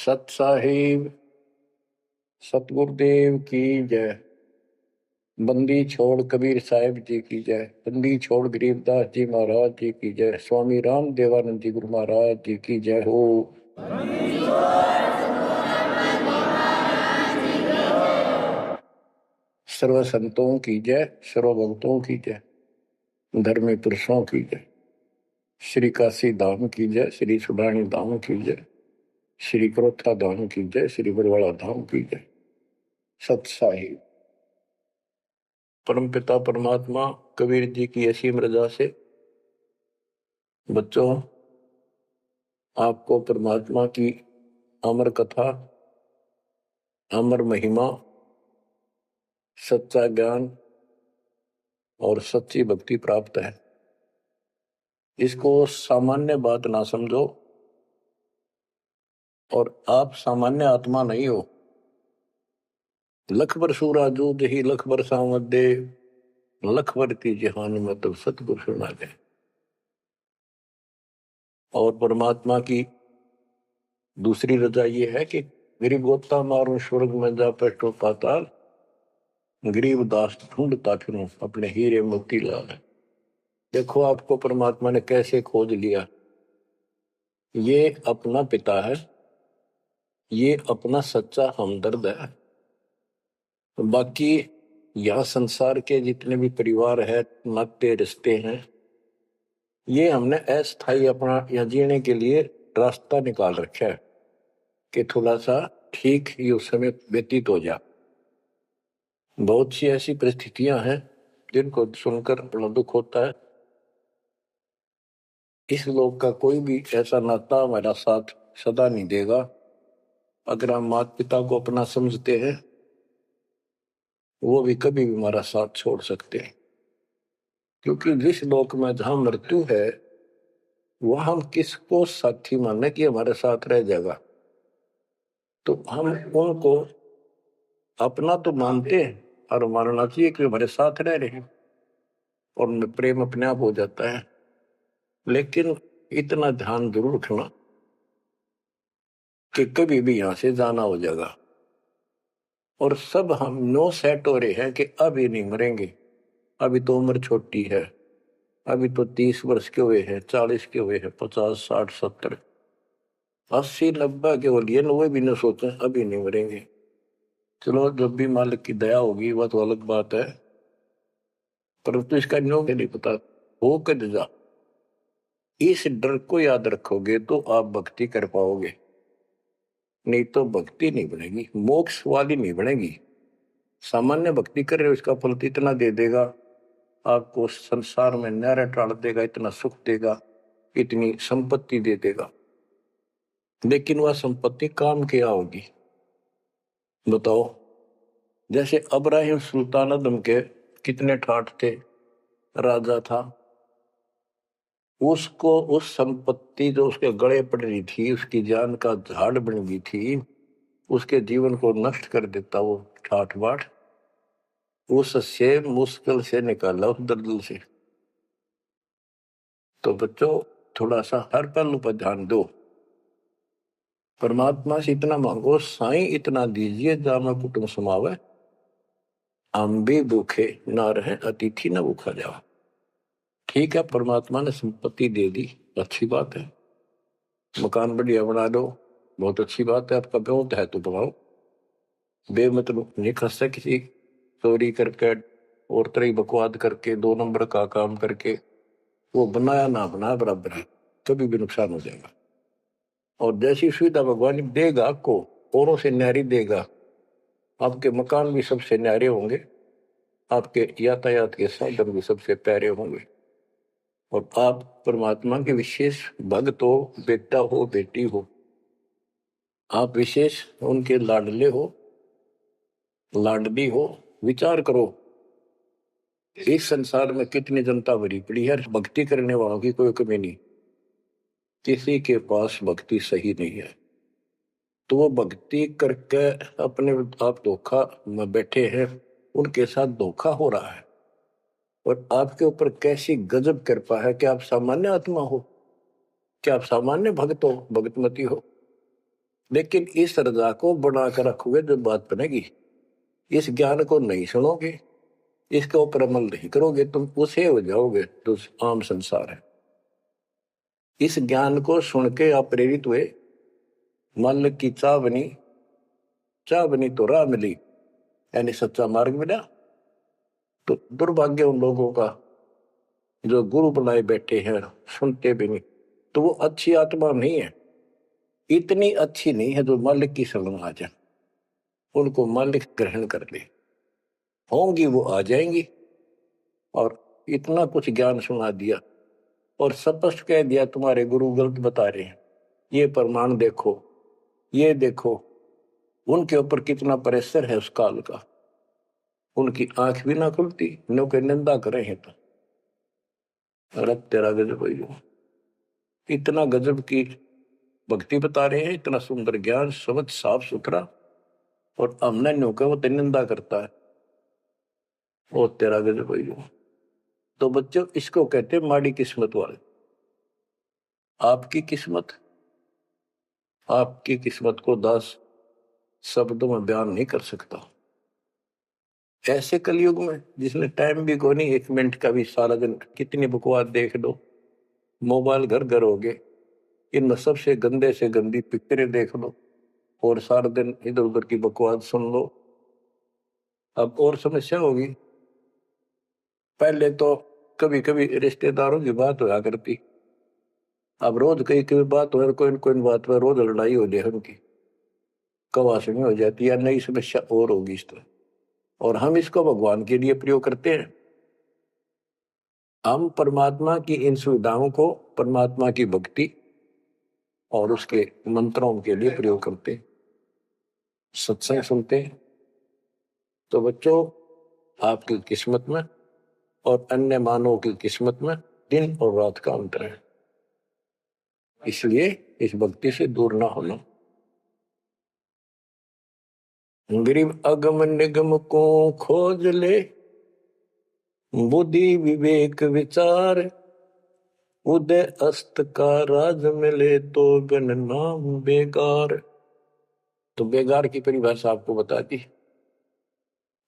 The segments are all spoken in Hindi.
सत साहिब सतगुरुदेव की जय। बंदी छोड़ कबीर साहिब जी की जय। बंदी छोड़ गरीबदास जी महाराज जी की जय। स्वामी राम देवानंद जी गुरु महाराज जी की जय हो। सर्व संतों की जय, सर्व भक्तों की जय, धर्मी पुरुषों की जय। श्री काशी धाम की जय, श्री सुडानी धाम की जय, श्री क्रोथा धाम की जय, श्री बरवाड़ा धाम की जय। सत साहिब परम पिता परमात्मा कबीर जी की असीम रजा से बच्चों आपको परमात्मा की अमर कथा, अमर महिमा, सच्चा ज्ञान और सच्ची भक्ति प्राप्त है। इसको सामान्य बात ना समझो, और आप सामान्य आत्मा नहीं हो। लख बर सूरा जूद ही लख बर सामत दे, लख बर की जहान में तो सतगुरु सुना दे। और परमात्मा की दूसरी रजा ये है कि गरीब गोता मारू स्वर्ग में जा पेटो पाताल, गरीब दास ढूंढता फिरूं अपने हीरे मोती लाल। देखो आपको परमात्मा ने कैसे खोज लिया। ये अपना पिता है, ये अपना सच्चा हमदर्द है। बाकी यह संसार के जितने भी परिवार है, नाते रिश्ते हैं, ये हमने अस्थायी अपना यहाँ जीने के लिए रास्ता निकाल रखा है कि थोड़ा सा ठीक ही उस समय व्यतीत हो जा। बहुत सी ऐसी परिस्थितियां हैं जिनको सुनकर बड़ा दुख होता है। इस लोक का कोई भी ऐसा नाता हमारा साथ सदा नहीं देगा। अगर हम माता पिता को अपना समझते हैं, वो भी कभी भी हमारा साथ छोड़ सकते हैं। क्योंकि जिस लोक में जहां मृत्यु है, वह हम किसको साथी माने कि हमारे साथ रह जाएगा। तो हम उनको अपना तो मानते हैं और मानना चाहिए कि हमारे साथ रह रहे हैं, और उनमें प्रेम अपने आप हो जाता है। लेकिन इतना ध्यान जरूर रखना कि कभी भी यहां से जाना हो जाएगा। और सब हम नो सेट हो रहे हैं कि अभी नहीं मरेंगे, अभी तो उम्र छोटी है, अभी तो 30 वर्ष के हुए हैं, 40 के हुए हैं, 50, 60, 70, 80, 90 के हो लिए, वो भी न सोचे अभी नहीं मरेंगे। चलो जब भी मालिक की दया होगी वह तो अलग बात है, परंतु इसका नियम नहीं पता हो कद जा। इस डर को याद रखोगे तो आप भक्ति कर पाओगे, नहीं तो भक्ति नहीं बनेगी, मोक्ष वाली नहीं बनेगी। सामान्य भक्ति कर रहे हो, इसका फल तो इतना दे देगा, आपको संसार में न्यारा टाल देगा, इतना सुख देगा, इतनी संपत्ति दे देगा। लेकिन वह संपत्ति काम क्या होगी बताओ। जैसे अब्राहिम सुल्तान आदम के कितने ठाठ थे, राजा था, उसको उस संपत्ति जो उसके गले पड़ रही थी, उसकी जान का झाड़ बन गई थी, उसके जीवन को नष्ट कर देता वो ठाठ बाट, उससे मुश्किल से निकाला उस दर्द से। तो बच्चों थोड़ा सा हर पहलू पर ध्यान दो। परमात्मा से इतना मांगो, साईं इतना दीजिए जामा कुटुंब समावे, हम भी भूखे ना रहे अतिथि न भूखा जावा। ठीक है, परमात्मा ने संपत्ति दे दी, अच्छी बात है, मकान बढ़िया बना दो, बहुत अच्छी बात है, आपका ब्योत है तो बनाओ, बेमतलब नहीं खसता किसी चोरी करके और तरह बकवाद करके 2 नंबर का काम करके। वो बनाया ना बनाया बराबर है, कभी भी नुकसान हो जाएगा। और जैसी सुविधा भगवान देगा आपको, औरों से न्यारी देगा, आपके मकान भी सबसे न्यारे होंगे, आपके यातायात के साधन भी सबसे प्यारे होंगे, और आप परमात्मा के विशेष भक्त हो, बेटा हो, बेटी हो, आप विशेष उनके लाडले हो, लाडली हो। विचार करो, इस संसार में कितनी जनता भरी पड़ी है, भक्ति करने वालों की कोई कमी नहीं, किसी के पास भक्ति सही नहीं है। तो वो भक्ति करके अपने आप धोखा में बैठे हैं, उनके साथ धोखा हो रहा है। और आपके ऊपर कैसी गजब कृपा है कि आप सामान्य आत्मा हो, क्या आप सामान्य भक्त हो, भगतमती हो। लेकिन इस रजा को बना कर रखोगे जब बात बनेगी, इस ज्ञान को नहीं सुनोगे, इसके ऊपर अमल नहीं करोगे, तुम उसे हो जाओगे तो आम संसार है। इस ज्ञान को सुन के आप प्रेरित हुए, मन की चाह बनी, चाह बनी तो राह मिली, यानी सच्चा मार्ग मिला। तो दुर्भाग्य उन लोगों का जो गुरु बनाए बैठे हैं, सुनते भी नहीं। तो वो अच्छी आत्मा नहीं है, इतनी अच्छी नहीं है जो मालिक की शरण आ जाए, उनको मालिक ग्रहण कर ले, होंगी वो आ जाएंगी। और इतना कुछ ज्ञान सुना दिया और स्पष्ट कह दिया तुम्हारे गुरु गलत बता रहे हैं, ये प्रमाण देखो, ये देखो। उनके ऊपर कितना प्रेशर है उस काल का, उनकी आंख भी ना खुलती, नो के निंदा करे हैं तो अरे तेरा गजब है। इतना गजब की भक्ति बता रहे हैं, इतना सुंदर ज्ञान, समझ साफ सुथरा, और हमने नो के वो निंदा करता है, ओ तेरा गजब है। तो बच्चों इसको कहते हैं माड़ी किस्मत वाले। आपकी किस्मत, आपकी किस्मत को 10 शब्दों में बयान नहीं कर सकता। ऐसे कलयुग में जिसने टाइम भी को नहीं, 1 मिनट का भी, सारा दिन कितनी बकवास देख लो, मोबाइल घर घर हो गए, इनमें सबसे गंदे से गंदी पिक्चरें देख लो और सारा दिन इधर उधर की बकवास सुन लो। अब और समस्या होगी, पहले तो कभी कभी रिश्तेदारों की बात होया करती, अब रोज कई कई बात हो, कोई कोई बात पर रोज लड़ाई हो जाए उनकी, कवासनी हो जाती है, नई समस्या और होगी इस तरह। और हम इसको भगवान के लिए प्रयोग करते हैं। हम परमात्मा की इन सुविधाओं को परमात्मा की भक्ति और उसके मंत्रों के लिए प्रयोग करते हैं, सत्संग सुनते हैं। तो बच्चों आपकी किस्मत में और अन्य मानवों की किस्मत में दिन और रात का अंतर है, इसलिए इस भक्ति से दूर ना होना। गरीब अगम निगम को खोज ले, बुद्धि विवेक विचार, उदय अस्त का राज मिले तो बिन नाम बेगार। तो बेगार की परिभाषा आपको बता दी।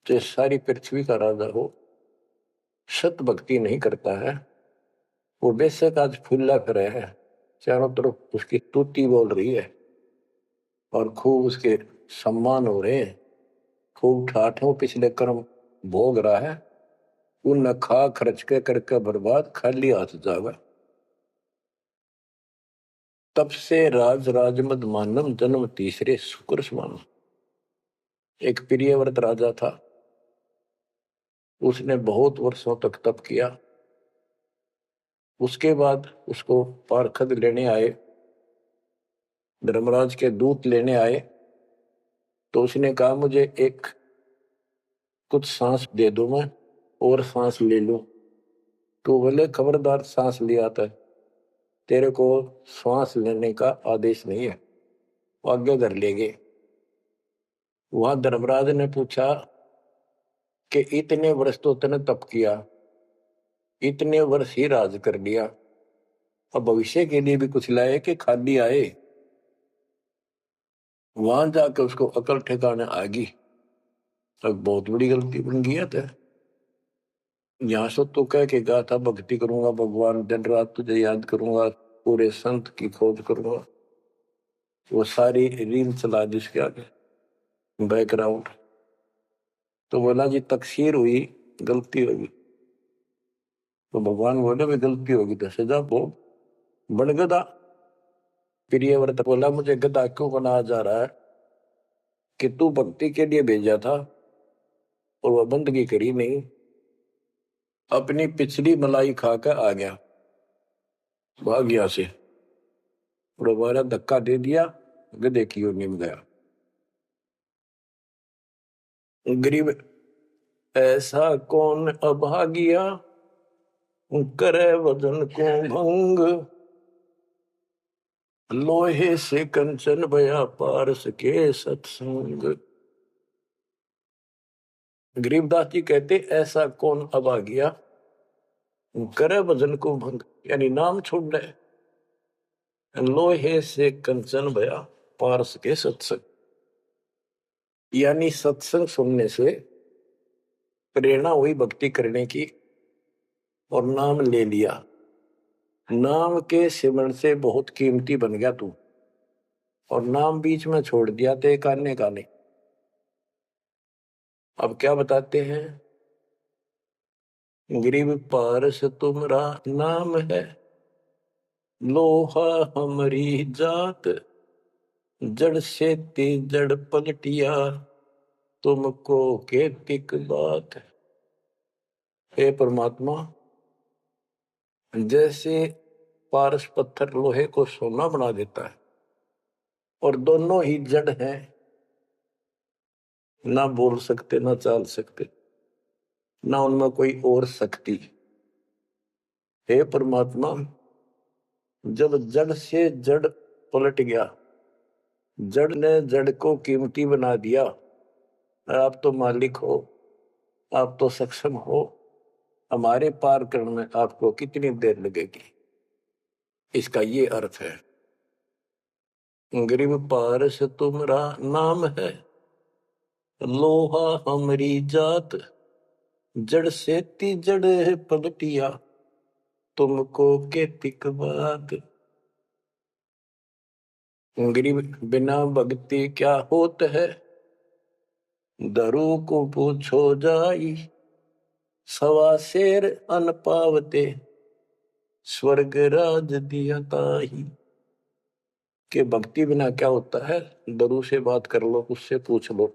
तो सारी पृथ्वी का राजा हो, सत भक्ति नहीं करता है, वो बेशक आज फुल्ला फिर है, चारों तरफ उसकी स्तुति बोल रही है और खूब उसके सम्मान हो रहे हैं, खूब ठाठों पिछले कर्म भोग रहा है, उन खा खर्च के करके बर्बाद, खाली हाथ जागा। तब से राज राजमद मानम, जन्म तीसरे शुक्र समान। एक प्रियव्रत राजा था, उसने बहुत वर्षों तक तप किया। उसके बाद उसको पारखद लेने आए, धर्मराज के दूत लेने आए। तो उसने कहा मुझे एक कुछ सांस दे दो, मैं और सांस ले लूं। तो बोले खबरदार, सांस लिया था, तेरे को श्वास लेने का आदेश नहीं है, आगे धर लेंगे। वहां धर्मराज ने पूछा कि इतने वर्ष तो तूने तप किया, इतने वर्ष ही राज कर लिया, अब भविष्य के लिए भी कुछ लाए कि खाली आए। वहां जाकर उसको अकल ठिकाने आ गई, अब बहुत बड़ी गलती बन गई है। यहाँ से तो कह के गया था भक्ति करूंगा भगवान, दिन रात तुझे याद करूंगा, पूरे संत की खोज करूंगा, वो सारी रील चला दी उसके आगे बैकग्राउंड। तो बोला जी तकसीर हुई, गलती होगी। तो भगवान बोले भाई गलती होगी तो सजा भोग, बन गधा। प्रियव्रत बोला मुझे गधा क्यों बनाया जा रहा है, कि तू भक्ति के लिए भेजा था और वह बंदगी करी नहीं, अपनी पिछली मलाई खाकर आ गया, भाग गया से, दोबारा धक्का दे दिया, गधे की ओर निम गया। गरीब ऐसा कौन अभागिया, करे वजन को भंग, लोहे से कंचन भया पारस के सत्संग। गरीबदास जी कहते ऐसा कौन अभागिया, करे वजन को भंग, यानी नाम छोड़ दे, लोहे से कंचन भया, पारस के सत्संग, यानी सत्संग सुनने से प्रेरणा हुई भक्ति करने की और नाम ले लिया। नाम के सिमरण से बहुत कीमती बन गया तू, और नाम बीच में छोड़ दिया तो एक आने का नहीं। अब क्या बताते हैं, गरीब पारस तुमरा नाम है, लोहा हमारी जात, जड़ से ती जड़ पलटिया, तुमको केतिक बात। हे परमात्मा, जैसे पारस पत्थर लोहे को सोना बना देता है, और दोनों ही जड़ हैं, ना बोल सकते ना चाल सकते, ना उनमें कोई और शक्ति। हे परमात्मा, जब जड़ से जड़ पलट गया, जड़ ने जड़ को कीमती बना दिया, आप तो मालिक हो, आप तो सक्षम हो, हमारे पार करने में आपको कितनी देर लगेगी। इसका ये अर्थ है, गरीब पारस तुमरा नाम है, लोहा हमारी जात, जड़ से ती जड़ पलटिया, तुमको केतिक बात। गरीब बिना भक्ति क्या होत है, दरू को पूछो जाई, सवा शेर अन पावते, स्वर्ग राज दिया ताही। के भक्ति बिना क्या होता है, दरू से बात कर लो, उससे पूछ लो,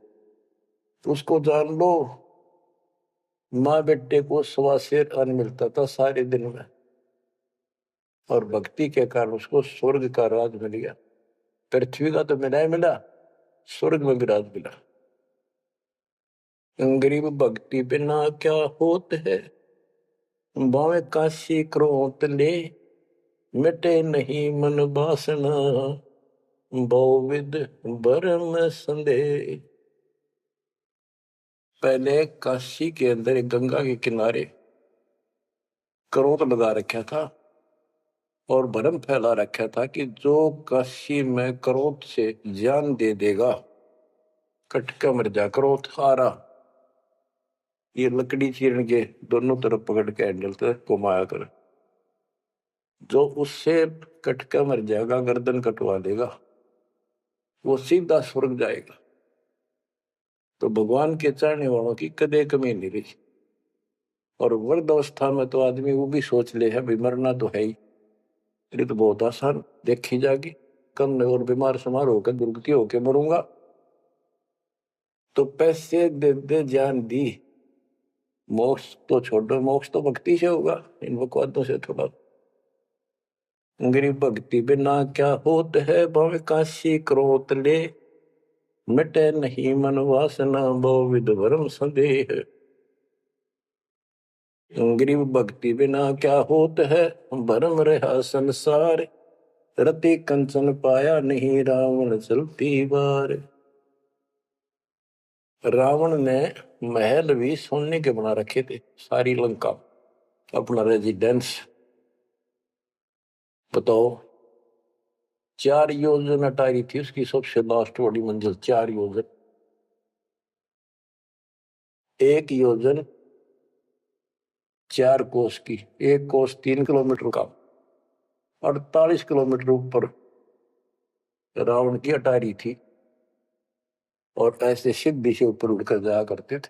उसको जान लो। माँ बेटे को सवा शेर अन्न मिलता था सारे दिन में, और भक्ति के कारण उसको स्वर्ग का राज मिल गया। पृथ्वी का तो मिला ही मिला, स्वर्ग में भी राज मिला। गरीब भक्ति बिना क्या होत है, बावे काशी क्रोत ले, मिटे नहीं मन वासना, बहुविध भरम संदेह। पहले काशी के अंदर एक गंगा के किनारे क्रोध लगा रखा था और भरम फैला रखा था कि जो काशी में क्रोध से जान दे देगा, कटका मर जा। क्रोध हारा, ये लकड़ी चीरन के दोनों तरफ पकड़ के हैंडल से घुमाया कर, जो उससे कटका मर जाएगा, गर्दन कटवा देगा, वो सीधा स्वर्ग जाएगा। तो भगवान के चाहने वालों की कदे कमी नहीं रही। और वृद्ध अवस्था में तो आदमी वो भी सोच ले है भी मरना तो है ही, ये तो बहुत आसान देखी जाएगी, कम और बीमार समार होकर दुर्गति होकर मरूंगा, तो पैसे दे दे जान दी, मोक्ष तो छोड़ो, मोक्ष तो भक्ति से होगा, इन बकवादों से थोड़ा। गरीब भक्ति बिना क्या होत है, भावे काशी क्रोत ले, मिटे नहीं मन वासना, बहुविध भरम संदेह। गरीब भक्ति बिना क्या होत है, भरम रहा संसार, रति कंचन पाया नहीं, रावण चलती बार। रावण ने महल भी सोने के बना रखे थे, सारी लंका अपना रेजिडेंस। बताओ, 4 योजन अटारी थी उसकी सबसे लास्ट वाली मंजिल, 4 योजन। 1 योजन 4 कोस की, 1 कोस 3 किलोमीटर का, 48 किलोमीटर ऊपर रावण की अटारी थी, और ऐसे सीधी से ऊपर उड़कर जाया करते थे।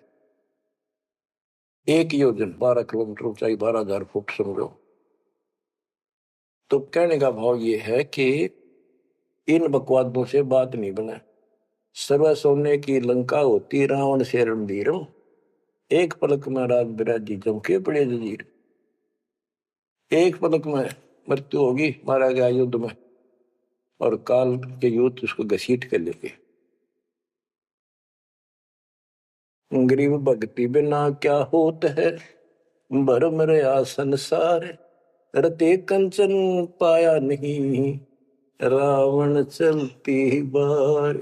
1 योजन 12 किलोमीटर ऊंचाई, 12,000 फुट समझो। तो कहने का भाव ये है कि इन बकवादों से बात नहीं बना। सर्व सोने की लंका होती, रावण से रणधीरम, एक पलक में राज बिराजी चमके पड़े जजीर। एक पलक में मृत्यु होगी, मारा गया युद्ध में, और काल के युद्ध उसको घसीट कर लेके। गरीब भक्ति बिना क्या होत है, भरम रहा संसार, रते कंचन पाया नहीं, रावण चलती बार।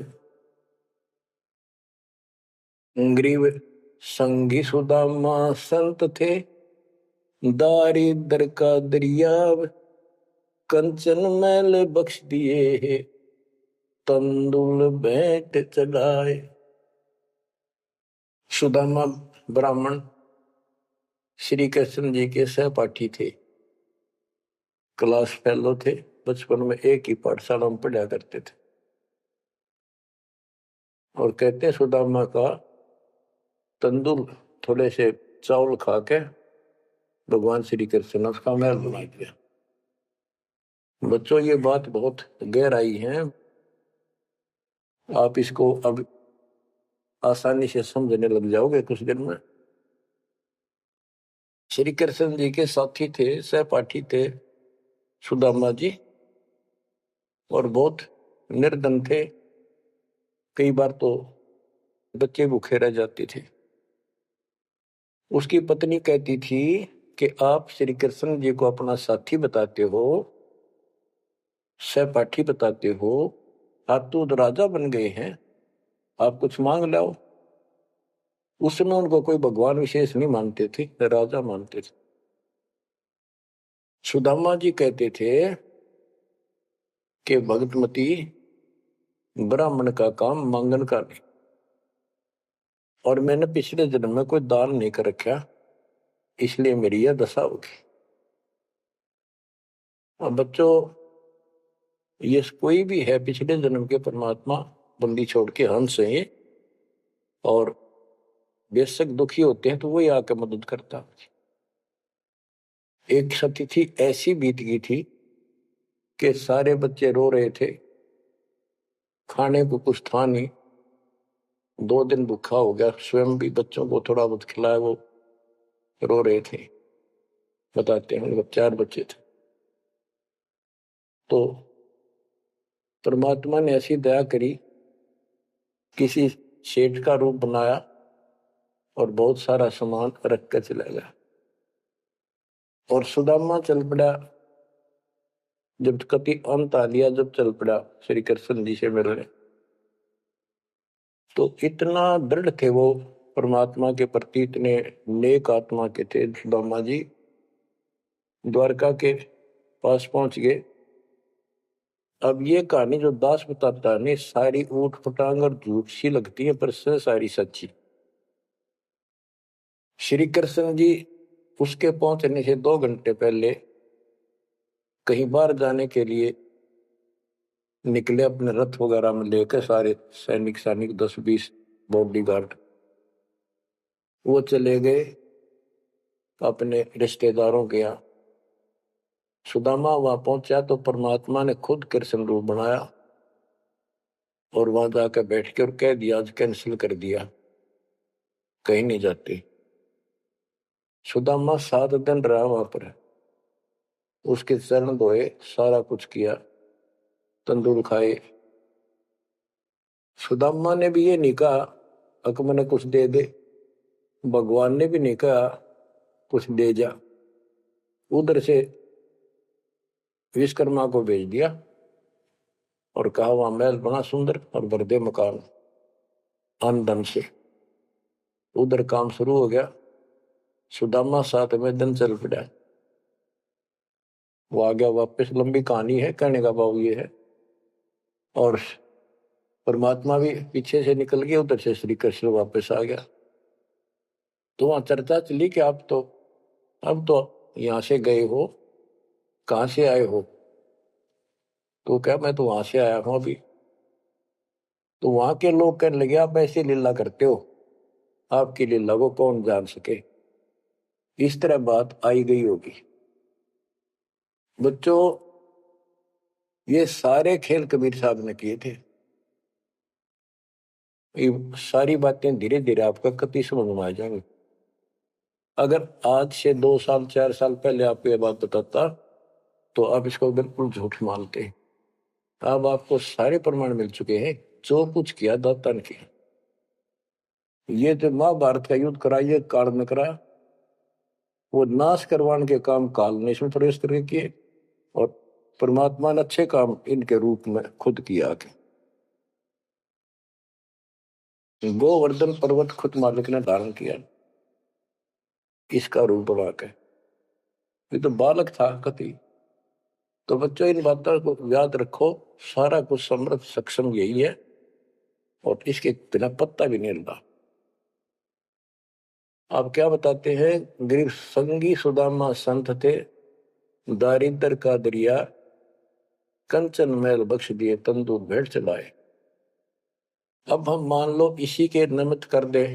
गरीब संगी सुदामा संत थे, दारिद्र का दरियाव, कंचन मैल बख्श दिए, तंदुल भेंट चढ़ाए। सुदामा ब्राह्मण श्री कृष्ण जी के सहपाठी थे, क्लास फेलो थे, बचपन में एक ही पाठशाला में पढ़ा करते थे। और कहते हैं सुदामा का तंदुल थोड़े से चावल खा के भगवान श्री कृष्ण ने उसका महल बना दिया। बच्चों ये बात बहुत गहराई है, आप इसको अब आसानी से समझने लग जाओगे कुछ दिन में। श्री कृष्ण जी के साथी थे, सहपाठी थे सुदामा जी, और बहुत निर्धन थे। कई बार तो बच्चे भूखे रह जाते थे। उसकी पत्नी कहती थी कि आप श्री कृष्ण जी को अपना साथी बताते हो, सहपाठी बताते हो, आप तो राजा बन गए हैं, आप कुछ मांग लाओ। उस समय उनको कोई भगवान विशेष नहीं मानते थे, राजा मानते थे। सुदामा जी कहते थे कि भगतमती ब्राह्मण का काम मांगन का नहीं, और मैंने पिछले जन्म में कोई दान नहीं कर रखा, इसलिए मेरी यह दशा होगी। और बच्चों ये कोई भी है पिछले जन्म के परमात्मा बंदी छोड़ के हंस है, और बेशक दुखी होते हैं तो वही आकर मदद करता। एक सती थी ऐसी बीत गई थी कि सारे बच्चे रो रहे थे, खाने को कुछ था नहीं, 2 दिन भूखा हो गया, स्वयं भी बच्चों को थोड़ा बहुत खिलाया, वो रो रहे थे। बताते हैं 4 बच्चे थे। तो परमात्मा ने ऐसी दया करी, किसी सेठ का रूप बनाया और बहुत सारा सामान रख कर चला गया। और सुदामा चल पड़ा, जब कति अंत आ लिया, जब चल पड़ा श्री कृष्ण जी से मिलने, तो इतना दृढ़ थे वो परमात्मा के प्रति, इतने नेक आत्मा के थे सुदामा जी। द्वारका के पास पहुंच गए। अब ये कहानी जो दास बताता है, सारी ऊट पटांग और झूठ सी लगती है, पर सारी सच्ची। श्री कृष्ण जी उसके पहुंचने से 2 घंटे पहले कहीं बाहर जाने के लिए निकले, अपने रथ वगैरह में लेकर सारे सैनिक 10-20 बॉडीगार्ड। वो चले गए अपने रिश्तेदारों के यहाँ। सुदामा वहां पहुंचा तो परमात्मा ने खुद कृष्ण रूप बनाया और वहां जाकर बैठ के और कह दिया आज कैंसिल कर दिया, कहीं नहीं जाते। सुदामा 7 दिन रहा वहां पर, उसके चरण धोए, सारा कुछ किया, तंदूर खाए। सुदामा ने भी ये नहीं कहा अक मैंने कुछ दे दे, भगवान ने भी नहीं कहा कुछ दे जा। उधर से विश्वकर्मा को भेज दिया और कहा वहां महल बना सुंदर और भर दे मकान अन्न धन से। उधर काम शुरू हो गया। सुदामा 7वें दिन चल पड़ा। वो आ गया वापस, लंबी कहानी है, कहने का भाव ये है। और परमात्मा भी पीछे से निकल गया, उधर से श्री कृष्ण वापस आ गया। तो वहां चर्चा चली कि आप तो अब तो यहां से गए हो, कहां से आए हो? तो क्या मैं तो वहां से आया हूं अभी। तो वहां के लोग कहने लगे आप ऐसी लीला करते हो, आपकी लीला को कौन जान सके। इस तरह बात आई गई होगी। बच्चों ये सारे खेल कबीर साहब ने किए थे। ये सारी बातें धीरे धीरे आपका कति समझ में आ जाएंगी। अगर आज से 2 साल 4 साल पहले आपको ये बात बताता तो आप इसको बिल्कुल झूठ मानते। अब आपको सारे प्रमाण मिल चुके हैं, जो कुछ किया दाता ने किया। ये जो महाभारत का युद्ध करा, ये काल में करा, वो नाश करवाने के काम काल ने इसमें प्रवेश करके किए, और परमात्मा ने अच्छे काम इनके रूप में खुद किया। गोवर्धन पर्वत खुद मालिक ने धारण किया इसका रूप बना के। ये तो बालक था कति, तो बच्चों इन बातों को याद रखो, सारा कुछ समर्थ सक्षम यही है और इसके बिना पत्ता भी नहीं हिलता। आप क्या बताते हैं, गरीब संगी सुदामा संत थे, दारिद्र का दरिया कंचन मैल बख्श दिए, तंदूर भेंट चलाए। अब हम मान लो इसी के निमित्त कर दे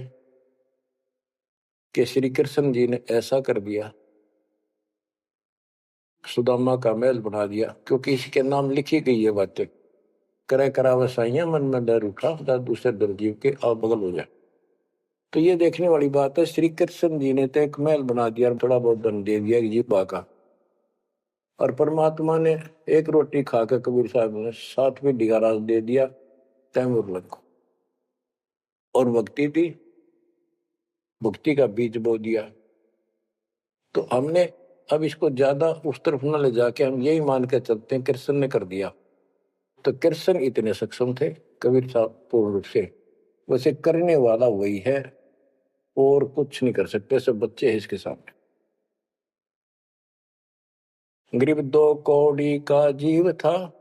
कि श्री कृष्ण जी ने ऐसा कर दिया, सुदामा का महल बना दिया, क्योंकि इसके नाम लिखी गई है बातें। करे करावसाइया मन में डर उठा, दूसरे दर जीव के आप बगल हो जाए। तो ये देखने वाली बात है, श्री कृष्ण जी ने तो एक महल बना दिया, थोड़ा बहुत धन दे दिया जीवा का, और परमात्मा ने एक रोटी खाकर कबीर साहब ने 7वीं डिगारा दे दिया तैमूर को, और भक्ति दी, भक्ति का बीज बो दिया। तो हमने अब इसको ज्यादा उस तरफ न ले जाके हम यही मान के चलते हैं कृष्ण ने कर दिया। तो कृष्ण इतने सक्षम थे कबीर साहब पूर्ण रूप से, वैसे करने वाला वही है और कुछ नहीं कर सकते, सब बच्चे हैं इसके सामने। गरीब 2 कौड़ी का जीव था,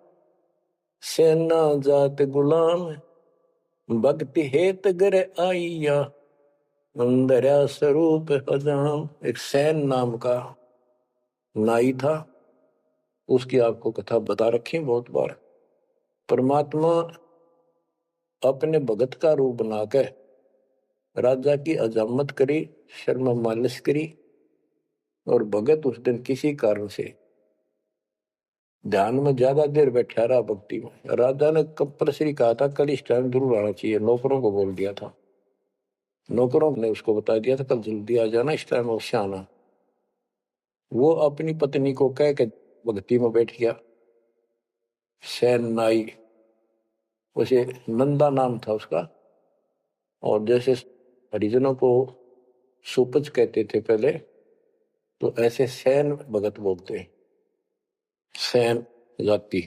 सेना जात गुलाम, भक्ति हेत गर आइया, अंदर स्वरूप हजाम। एक सैन नाम का नाई था, उसकी आपको कथा बता रखी बहुत बार। परमात्मा अपने भगत का रूप बनाकर राजा की अजामत करी, शर्मा मालिश करी, और भगत उस दिन किसी कारण से ध्यान में ज्यादा देर बैठा रहा भक्ति में। राजा ने कंपल्सरी कहा था कल इस टाइम जरूर आना चाहिए, नौकरों को बोल दिया था, नौकरों ने उसको बता दिया था कल जल्दी आ जाना, इस टाइम अवश्य आना। वो अपनी पत्नी को कह के भक्ति में बैठ गया। सैन नाई, उसे नंदा नाम था उसका, और जैसे हरिजनों को सुपच कहते थे पहले, तो ऐसे सैन भगत बोलते हैं, सैन जाति।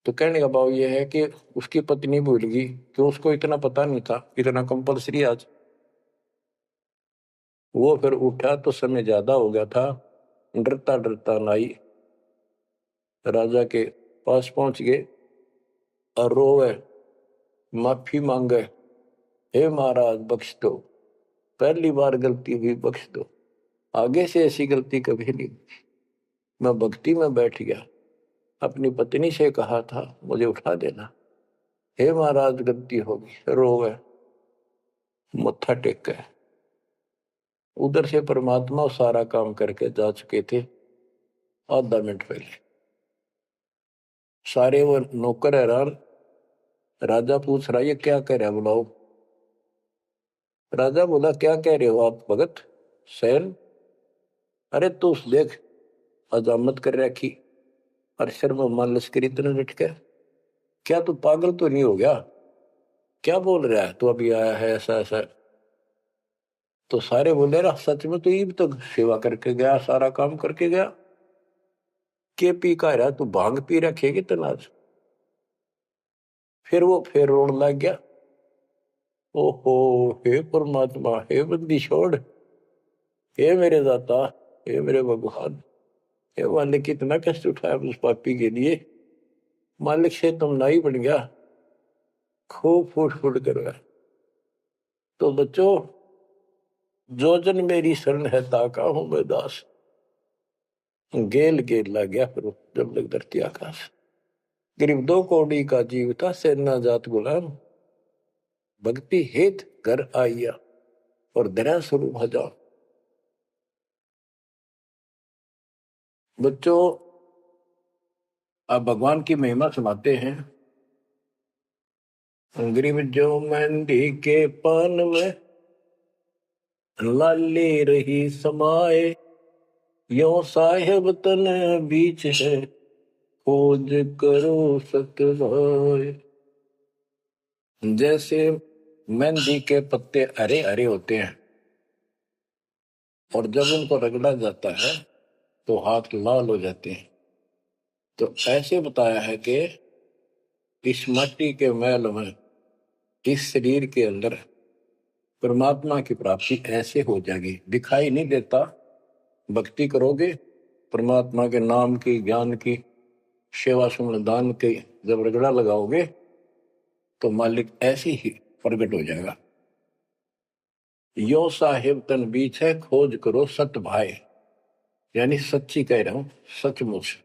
तो कहने का भाव यह है कि उसकी पत्नी भूल गई, क्यों, उसको इतना पता नहीं था, इतना कंपल्सरी आज। वो फिर उठा तो समय ज्यादा हो गया था, डरता डरता नाई राजा के पास पहुंच गए और रोवे, माफी मांगे, हे महाराज बख्श दो, पहली बार गलती हुई, बख्श दो, आगे से ऐसी गलती कभी नहीं। मैं भक्ति में बैठ गया, अपनी पत्नी से कहा था मुझे उठा देना, हे महाराज गलती होगी, रोवे, मत्था टेक गए। उधर से परमात्मा सारा काम करके जा चुके थे आधा मिनट पहले। सारे वो नौकर हैरान, राजा पूछ रहा ये क्या कह रहा है, बुलाओ। राजा बोला क्या कह रहे हो आप भगत सैन, अरे तू देख अजामत कर रखी और शर्म मान लश्करी इतने डट के, क्या तू पागल तो नहीं हो गया, क्या बोल रहा है तू, अभी आया है ऐसा ऐसा। तो सारे बोले रहा सच में तो ये भी तो सेवा करके गया, सारा काम करके गया, के पी का रहा तू, भांग पी रखेगी तनाज। फिर वो फिर रोने लग गया, ओहो हे परमात्मा, हे बंदी छोड़, हे मेरे दाता, हे मेरे भगवान, हे मालिक कितना कष्ट उठाया उस पापी के लिए, मालिक से तुम नाई बन गया, खूब फूट फूट कर रहा। तो बच्चों, जो जन मेरी शरण है ताका हूं मैं दास, गेल गेल लग गया फिर जब लग धरती आकाश। गरीब 2 कौड़ी का जीव था, सेना जात गुलाम, भक्ति हेत घर आइया, और दया स्वरूप हजार। बच्चों आप भगवान की महिमा सुनाते हैं। गरीब जो मेहंदी के पान में लाली रही समाए, यो साहेब तन बीच है, खोज करो सतभाए। जैसे मेहंदी के पत्ते हरे हरे होते हैं और जब उनको रगड़ा जाता है तो हाथ लाल हो जाते हैं, तो ऐसे बताया है कि इस मट्टी के मैल में, इस शरीर के अंदर परमात्मा की प्राप्ति ऐसे हो जाएगी, दिखाई नहीं देता, भक्ति करोगे परमात्मा के नाम की, ज्ञान की, सेवा सुमन दान के जब रगड़ा लगाओगे तो मालिक ऐसे ही प्रकट हो जाएगा। यो साहिब तन बीच है, खोज करो सत भाई, यानी सच्ची कह रहा हूं, सचमुच।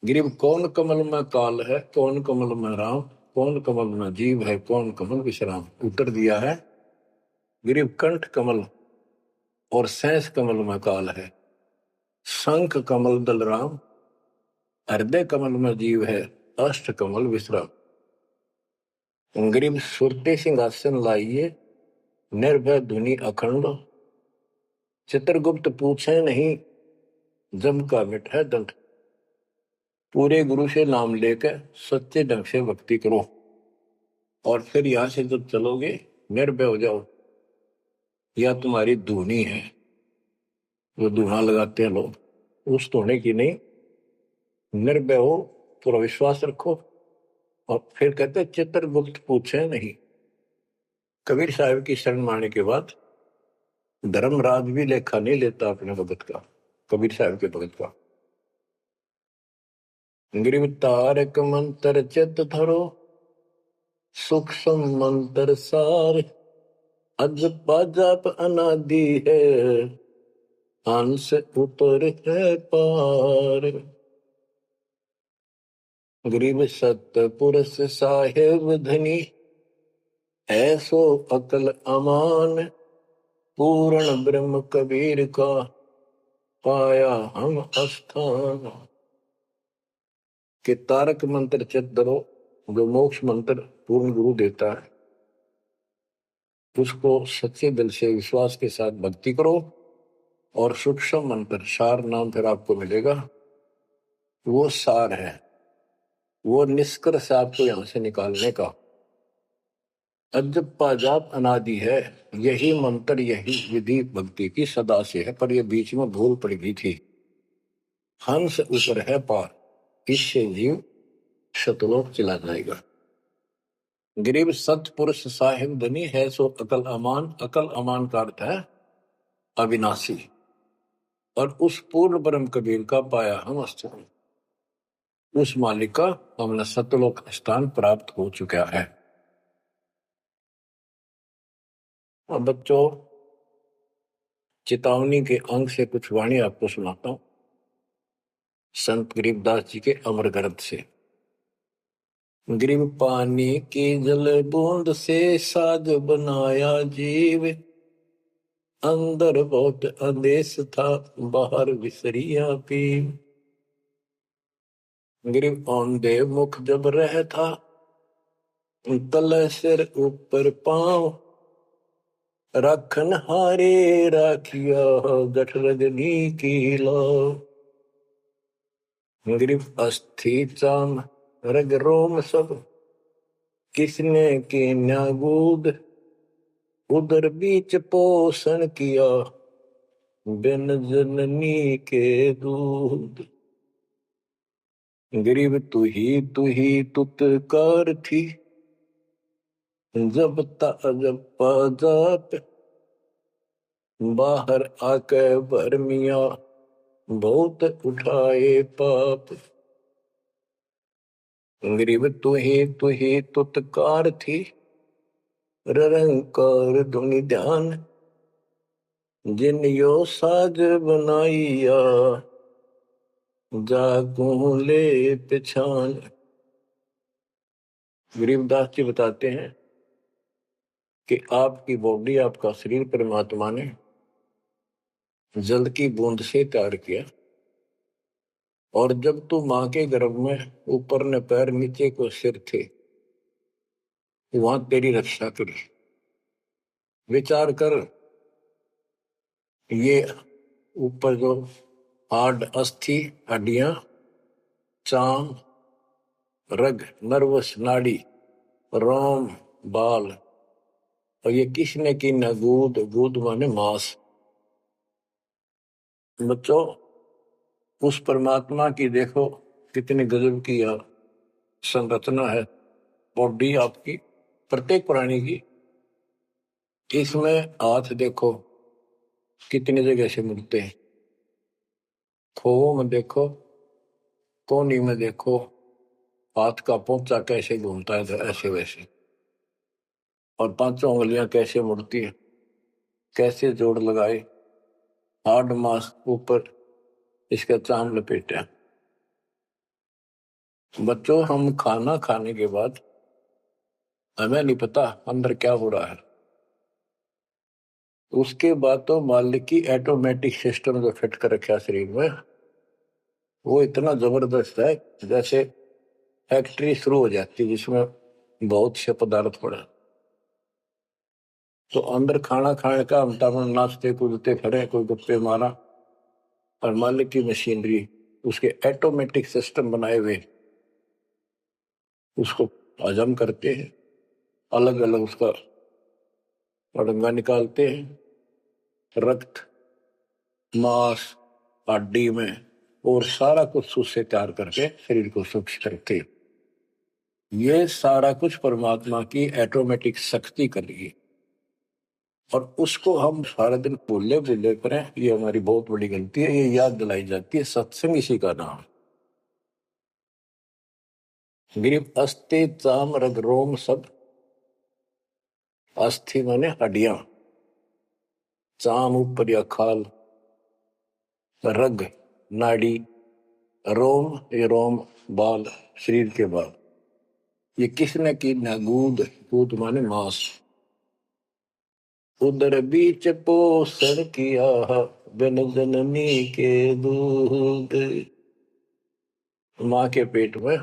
गिरिव कौन कमल में काल है, कौन कमल में राम, कौन कमल में जीव है, कौन कमल विश्राम। उत्तर दिया है गिरिव कंठ कमल और सैंस कमल में काल है, शंख कमल दल राम, हृदय कमल में जीव है, अष्ट कमल विश्राम। गिरिव सुरते सिंहासन लाइए, निर्भय धुनि अखंड, चित्रगुप्त पूछे नहीं, जम का मिट है दंड। पूरे गुरु से नाम लेकर सच्चे ढंग से भक्ति करो, और फिर यहां से जब चलोगे निर्भय हो जाओ। यह तुम्हारी धुनी है, जो धुना लगाते हैं लोग, उस धुने की नहीं। निर्भय हो, पूरा विश्वास रखो। और फिर कहते चित्रगुप्त पूछे नहीं। कबीर साहब की शरण माने के बाद धर्मराज भी लेखा नहीं लेता अपने भगत का, कबीर साहब के भगत का। गिरिव तारक मंत्र चित धरो, सूक्ष्म मंत्र सार, अजप जाप अनादि है, हंस ऊपर है पार। गरीब सत्य पुरुष साहेब धनी, ऐसो अकल अमान, पूर्ण ब्रह्म कबीर का, पाया हम स्थान। के तारक मंत्र चित धरो, जो मोक्ष मंत्र पूर्ण गुरु देता है, उसको सच्चे दिल से विश्वास के साथ भक्ति करो। और सूक्ष्म मंत्र, सार नाम फिर आपको मिलेगा, वो सार है, वो निष्कर्ष आपको यहां से निकालने का। अजप्पा जाप अनादि है, यही मंत्र, यही विधि भक्ति की सदा से है, पर ये बीच में भूल पड़ गई थी। हंस ऊपर है पार, इससे जीव शतलोक चला जाएगा। गरीब सतपुरुष साहिब धनी है, सो अकल अमान। अकल अमान का अर्थ है अविनाशी, और उस पूर्ण ब्रह्म कबीर का पाया हम स्थान, उस मालिक का हमने सतलोक स्थान प्राप्त हो चुका है। अब बच्चों, चेतावनी के अंग से कुछ वाणी आपको सुनाता हूं, संत गरीबदास जी के अमर ग्रंथ से। गरीब पानी की जल बूंद से साज बनाया जीव, अंदर बहुत अंदेश था, बाहर विसरिया पीव। गरीब औंधे मुख जब रह था, तले सिर ऊपर पांव, राखन हारे राखिया, गठ रजनी की लाओ। गरीब अस्थि चाम रग रोम सब, किसने की न्यागूद, उदर बीच पोषण किया, बिन जननी के दूध। गरीब तू ही तुतकार थी, जब जब जाप, बाहर आके भरमिया, बहुत उठाए पाप। गरीब तू ही तुतकार थी, रंकार धुनि ध्यान, जिन यो साज बनाइया, जागू ले पिछान। गरीबदास जी बताते हैं कि आपकी बॉडी, आपका शरीर परमात्मा ने जल की बूंद से तैयार किया, और जब तू मां के गर्भ में ऊपर ने पैर नीचे को सिर थे, वहां तेरी रक्षा करी। विचार कर, ये ऊपर जो हाड, अस्थि, हड्डियां, चाम, रग, नर्वस नाड़ी, रोम, बाल, और ये किसने की न गूद, गूद माने मांस। बच्चों, उस परमात्मा की देखो कितनी गजब की संरचना है बॉडी आपकी, प्रत्येक प्राणी की। इसमें हाथ देखो कितनी जगह से मिलते हैं, खोओ में देखो, कोनी में देखो, हाथ का पोंचा कैसे घूमता है ऐसे वैसे, और पांचों उंगलियां कैसे मुड़ती है, कैसे जोड़ लगाए, हार्ड मास ऊपर इसका चाम लपेटा। बच्चों, हम खाना खाने के बाद हमें नहीं पता अंदर क्या हो रहा है। उसके बाद तो मालिक की ऑटोमेटिक सिस्टम जो फिट कर रखा शरीर में, वो इतना जबरदस्त है जैसे फैक्ट्री शुरू हो जाती है जिसमें बहुत से पदार्थ पड़े। तो अंदर खाना खाने का हम नाचते कूदते खड़े, कोई गप्पे मारा, और मालिक की मशीनरी उसके ऑटोमेटिक सिस्टम बनाए हुए उसको हजम करते हैं, अलग अलग उसका अड़ंगा निकालते हैं, रक्त मांस हड्डी में, और सारा कुछ उससे तैयार करके शरीर को स्वच्छ करते हैं। ये सारा कुछ परमात्मा की ऑटोमेटिक शक्ति कर रही है, और उसको हम सारा दिन भूले भूले करें, ये हमारी बहुत बड़ी गलती है। ये याद दिलाई जाती है, सत्संग इसी का नाम। गिरिप अस्ति चाम रग रोम सब, अस्थि माने हड्डियां, चाम ऊपर या खाल, रग नाड़ी, रोम ये रोम बाल, शरीर के बाल। ये किसने की ना? गूद, गूद माने मांस। उदर बीच पोषण किया बिन जननी के दूध। माँ के पेट में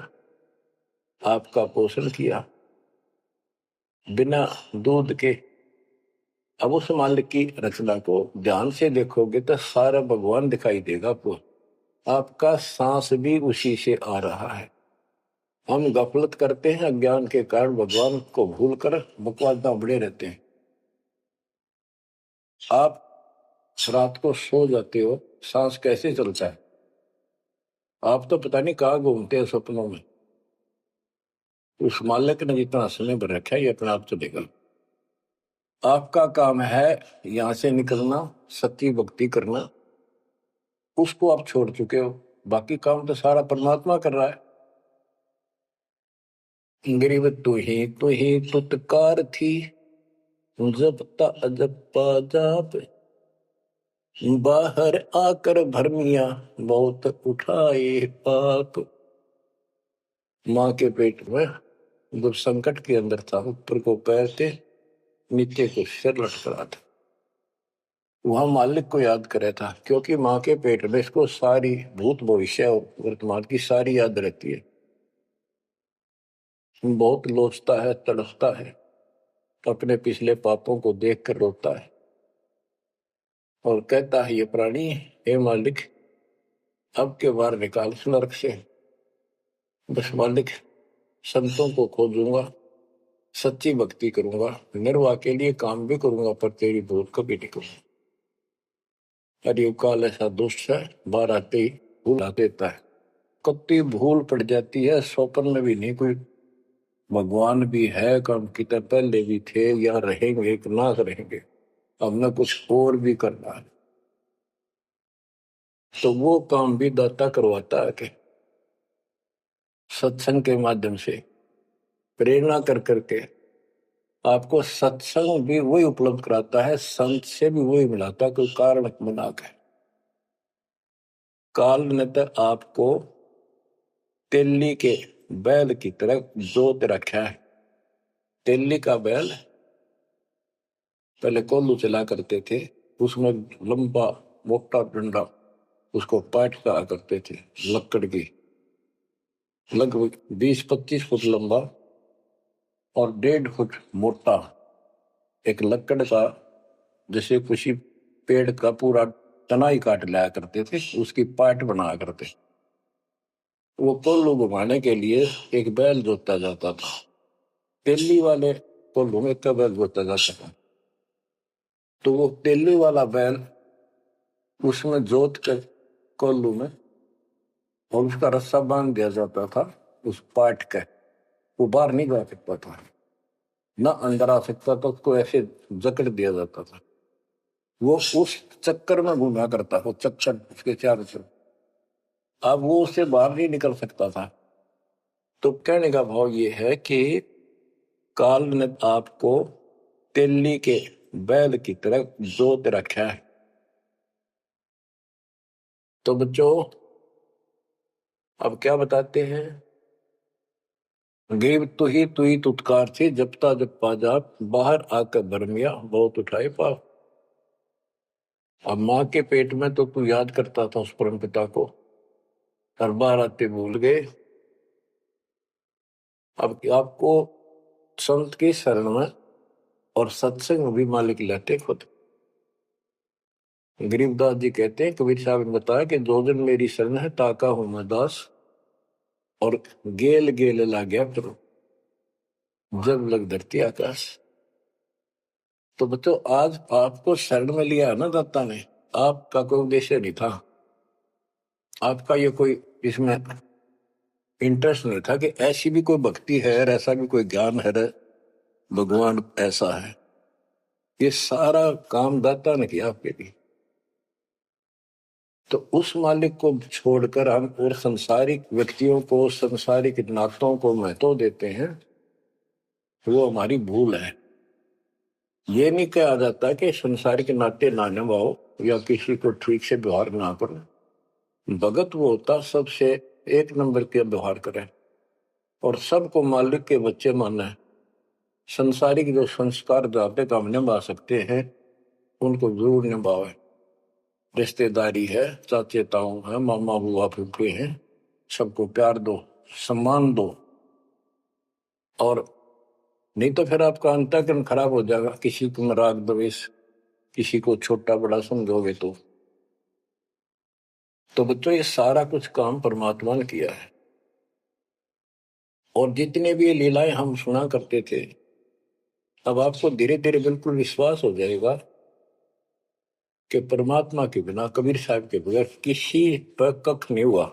आपका पोषण किया बिना दूध के। अब उस मालिक की रचना को ध्यान से देखोगे तो सारा भगवान दिखाई देगा आपको। आपका सांस भी उसी से आ रहा है। हम गफलत करते हैं अज्ञान के कारण, भगवान को भूलकर बकवास बड़े रहते हैं। आप रात को सो जाते हो, सांस कैसे चलता है? आप तो पता नहीं कहाँ घूमते हैं सपनों में। उस मालिक ने जितना समय भर रखा है ये अपने आप चलेगा। आपका काम है यहां से निकलना, सच्ची भक्ति करना, उसको आप छोड़ चुके हो। बाकी काम तो सारा परमात्मा कर रहा है। गरीब तू ही तुतकार थी, जपता अजपा जाप, बाहर आकर भरमिया बहुत उठाए पाप। माँ के पेट में जब संकट के अंदर था, ऊपर को पैर थे, नीचे को सिर लटक रहा था, वहां मालिक को याद करे था, क्योंकि माँ के पेट में इसको सारी भूत भविष्य और वर्तमान की सारी याद रहती है। बहुत लोचता है, तड़पता है, अपने पिछले पापों को देखकर रोता है और कहता है, ये प्राणी, हे मालिक, अब के बार निकाल इस नरक से। बस मालिक, संतों को खोजूंगा, सच्ची भक्ति करूंगा, निर्वाह के लिए काम भी करूंगा, पर तेरी भूल कभी नहीं करूंगा। अरे काल ऐसा दुष्ट है, बाहर आते ही भूल देता है। कत्ती भूल पड़ जाती है, स्वप्न में भी नहीं कोई भगवान भी है, काम कितने पहले भी थे या रहेंगे, एक नाथ रहेंगे, हमने कुछ और भी करना है। तो वो काम भी दाता करवाता है कि सत्संग के माध्यम से प्रेरणा कर करके आपको सत्संग भी वही उपलब्ध कराता है, संत से भी वही मिलाता है, कोई कारण बना के। काल ने तो आपको तेली के बैल की तरह जोत रखा है। तेली का बैल पहले कोल्लू चला करते थे, उसमें लंबा मोटा डंडा, उसको पाट कहा करते थे, लकड़ की, लगभग 20-25 फुट लंबा और 1.5 फुट मोटा, एक लकड़ का, जैसे किसी पेड़ का पूरा तना ही काट लाया करते थे, उसकी पाट बनाया करते। वो कोल्लू घुमाने के लिए एक बैल जोता जाता था। तेली वाले कोल्लू में एक बैल जोता जाता था, तो वो तेली वाला बैल उसमें जोत कर कोल्लू में, और उसका रस्सा बांध दिया जाता था उस पाट का। वो बाहर नहीं जा सकता था, ना अंदर आ सकता था, उसको ऐसे जकड़ दिया जाता था। वो उस चक्कर में घूमा करता, वो चक्कर उसके चारों तरफ, अब वो उससे बाहर नहीं निकल सकता था। तो कहने का भाव ये है कि काल ने आपको तेली के बैल की तरह जोत रखा है। तो बच्चों अब क्या बताते हैं, गरीब तू ही तुतकार थी जपता जब पाजाब, बाहर आकर भरमिया बहुत उठाए पाप। अब माँ के पेट में तो तू याद करता था उस परम पिता को, हर बार आते भूल गए। अब आपको संत की शरण में और सत्संग भी मालिक लेते खुद। गरीबदास जी कहते हैं, कबीर साहब ने बताया कि जो दिन मेरी शरण है ताका हूं मैं दास, और गेल गेल ला गया फिर जब लग धरती आकाश। तो बच्चों आज आपको शरण में लिया है ना दाता ने, आपका कोई उद्देश्य नहीं था, आपका ये कोई इसमें इंटरेस्ट नहीं था कि ऐसी भी कोई भक्ति है, ऐसा भी कोई ज्ञान है, भगवान ऐसा है। ये सारा काम दाता ने किया आपके लिए। तो उस मालिक को छोड़कर हम और संसारिक व्यक्तियों को, संसारिक नातों को महत्व देते हैं, वो हमारी भूल है। ये नहीं कहा जाता कि संसारिक नाते ना निभाओ या किसी को ठीक से व्यवहार ना करो। भगत वो होता सबसे एक नंबर के व्यवहार करे और सबको मालिक के बच्चे माने। संसारिक जो संस्कार जाते काम निभा सकते हैं उनको जरूर निभावे। रिश्तेदारी है, चाचे ताऊ है, मामा बुआ फूफे हैं, सबको प्यार दो, सम्मान दो। और नहीं तो फिर आपका अंतःकरण खराब हो जाएगा, किसी को राग द्वेष, किसी को छोटा बड़ा समझोगे तो बच्चों ये सारा कुछ काम परमात्मा ने किया है। और जितने भी ये लीलाएं हम सुना करते थे, अब आपको धीरे धीरे बिल्कुल विश्वास हो जाएगा कि परमात्मा के बिना, कबीर साहब के बगैर किसी पर कख नहीं हुआ।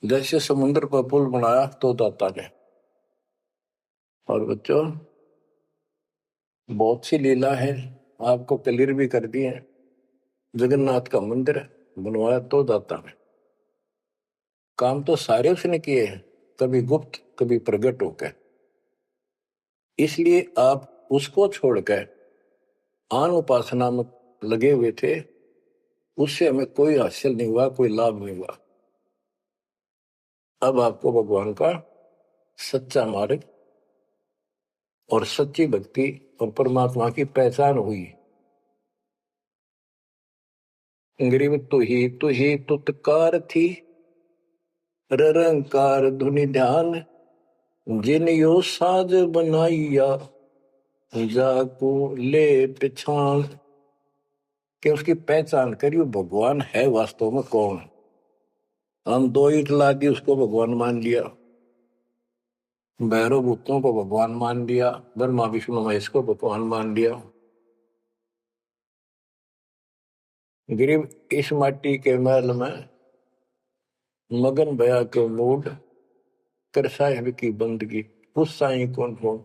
जैसे समुद्र पर पुल बनाया तो दाता ने। और बच्चों बहुत सी लीला है, आपको क्लियर भी कर दी है। जगन्नाथ का मंदिर बनवाया तो दाता ने। काम तो सारे उसने किए हैं, कभी गुप्त कभी प्रकट होकर। इसलिए आप उसको छोड़कर आन उपासना में लगे हुए थे, उससे हमें कोई हासिल नहीं हुआ, कोई लाभ नहीं हुआ। अब आपको भगवान का सच्चा मार्ग और सच्ची भक्ति और परमात्मा की पहचान हुई। गरीब तू ही तुतकार थी, रंकार धुनि ध्यान, जिन यो साज बनाइया, जाको ले पहचान। कि उसकी पहचान करी, वो भगवान है वास्तव में कौन। हम दो ईट ला दी उसको भगवान मान लिया, भैरव भूतों को भगवान मान लिया, ब्रह्मा विष्णु महेश को भगवान मान लिया। गरीब इस माटी के महल में मगन भया के मूड, कर साहिब की बंदगी उस साई कौन हो।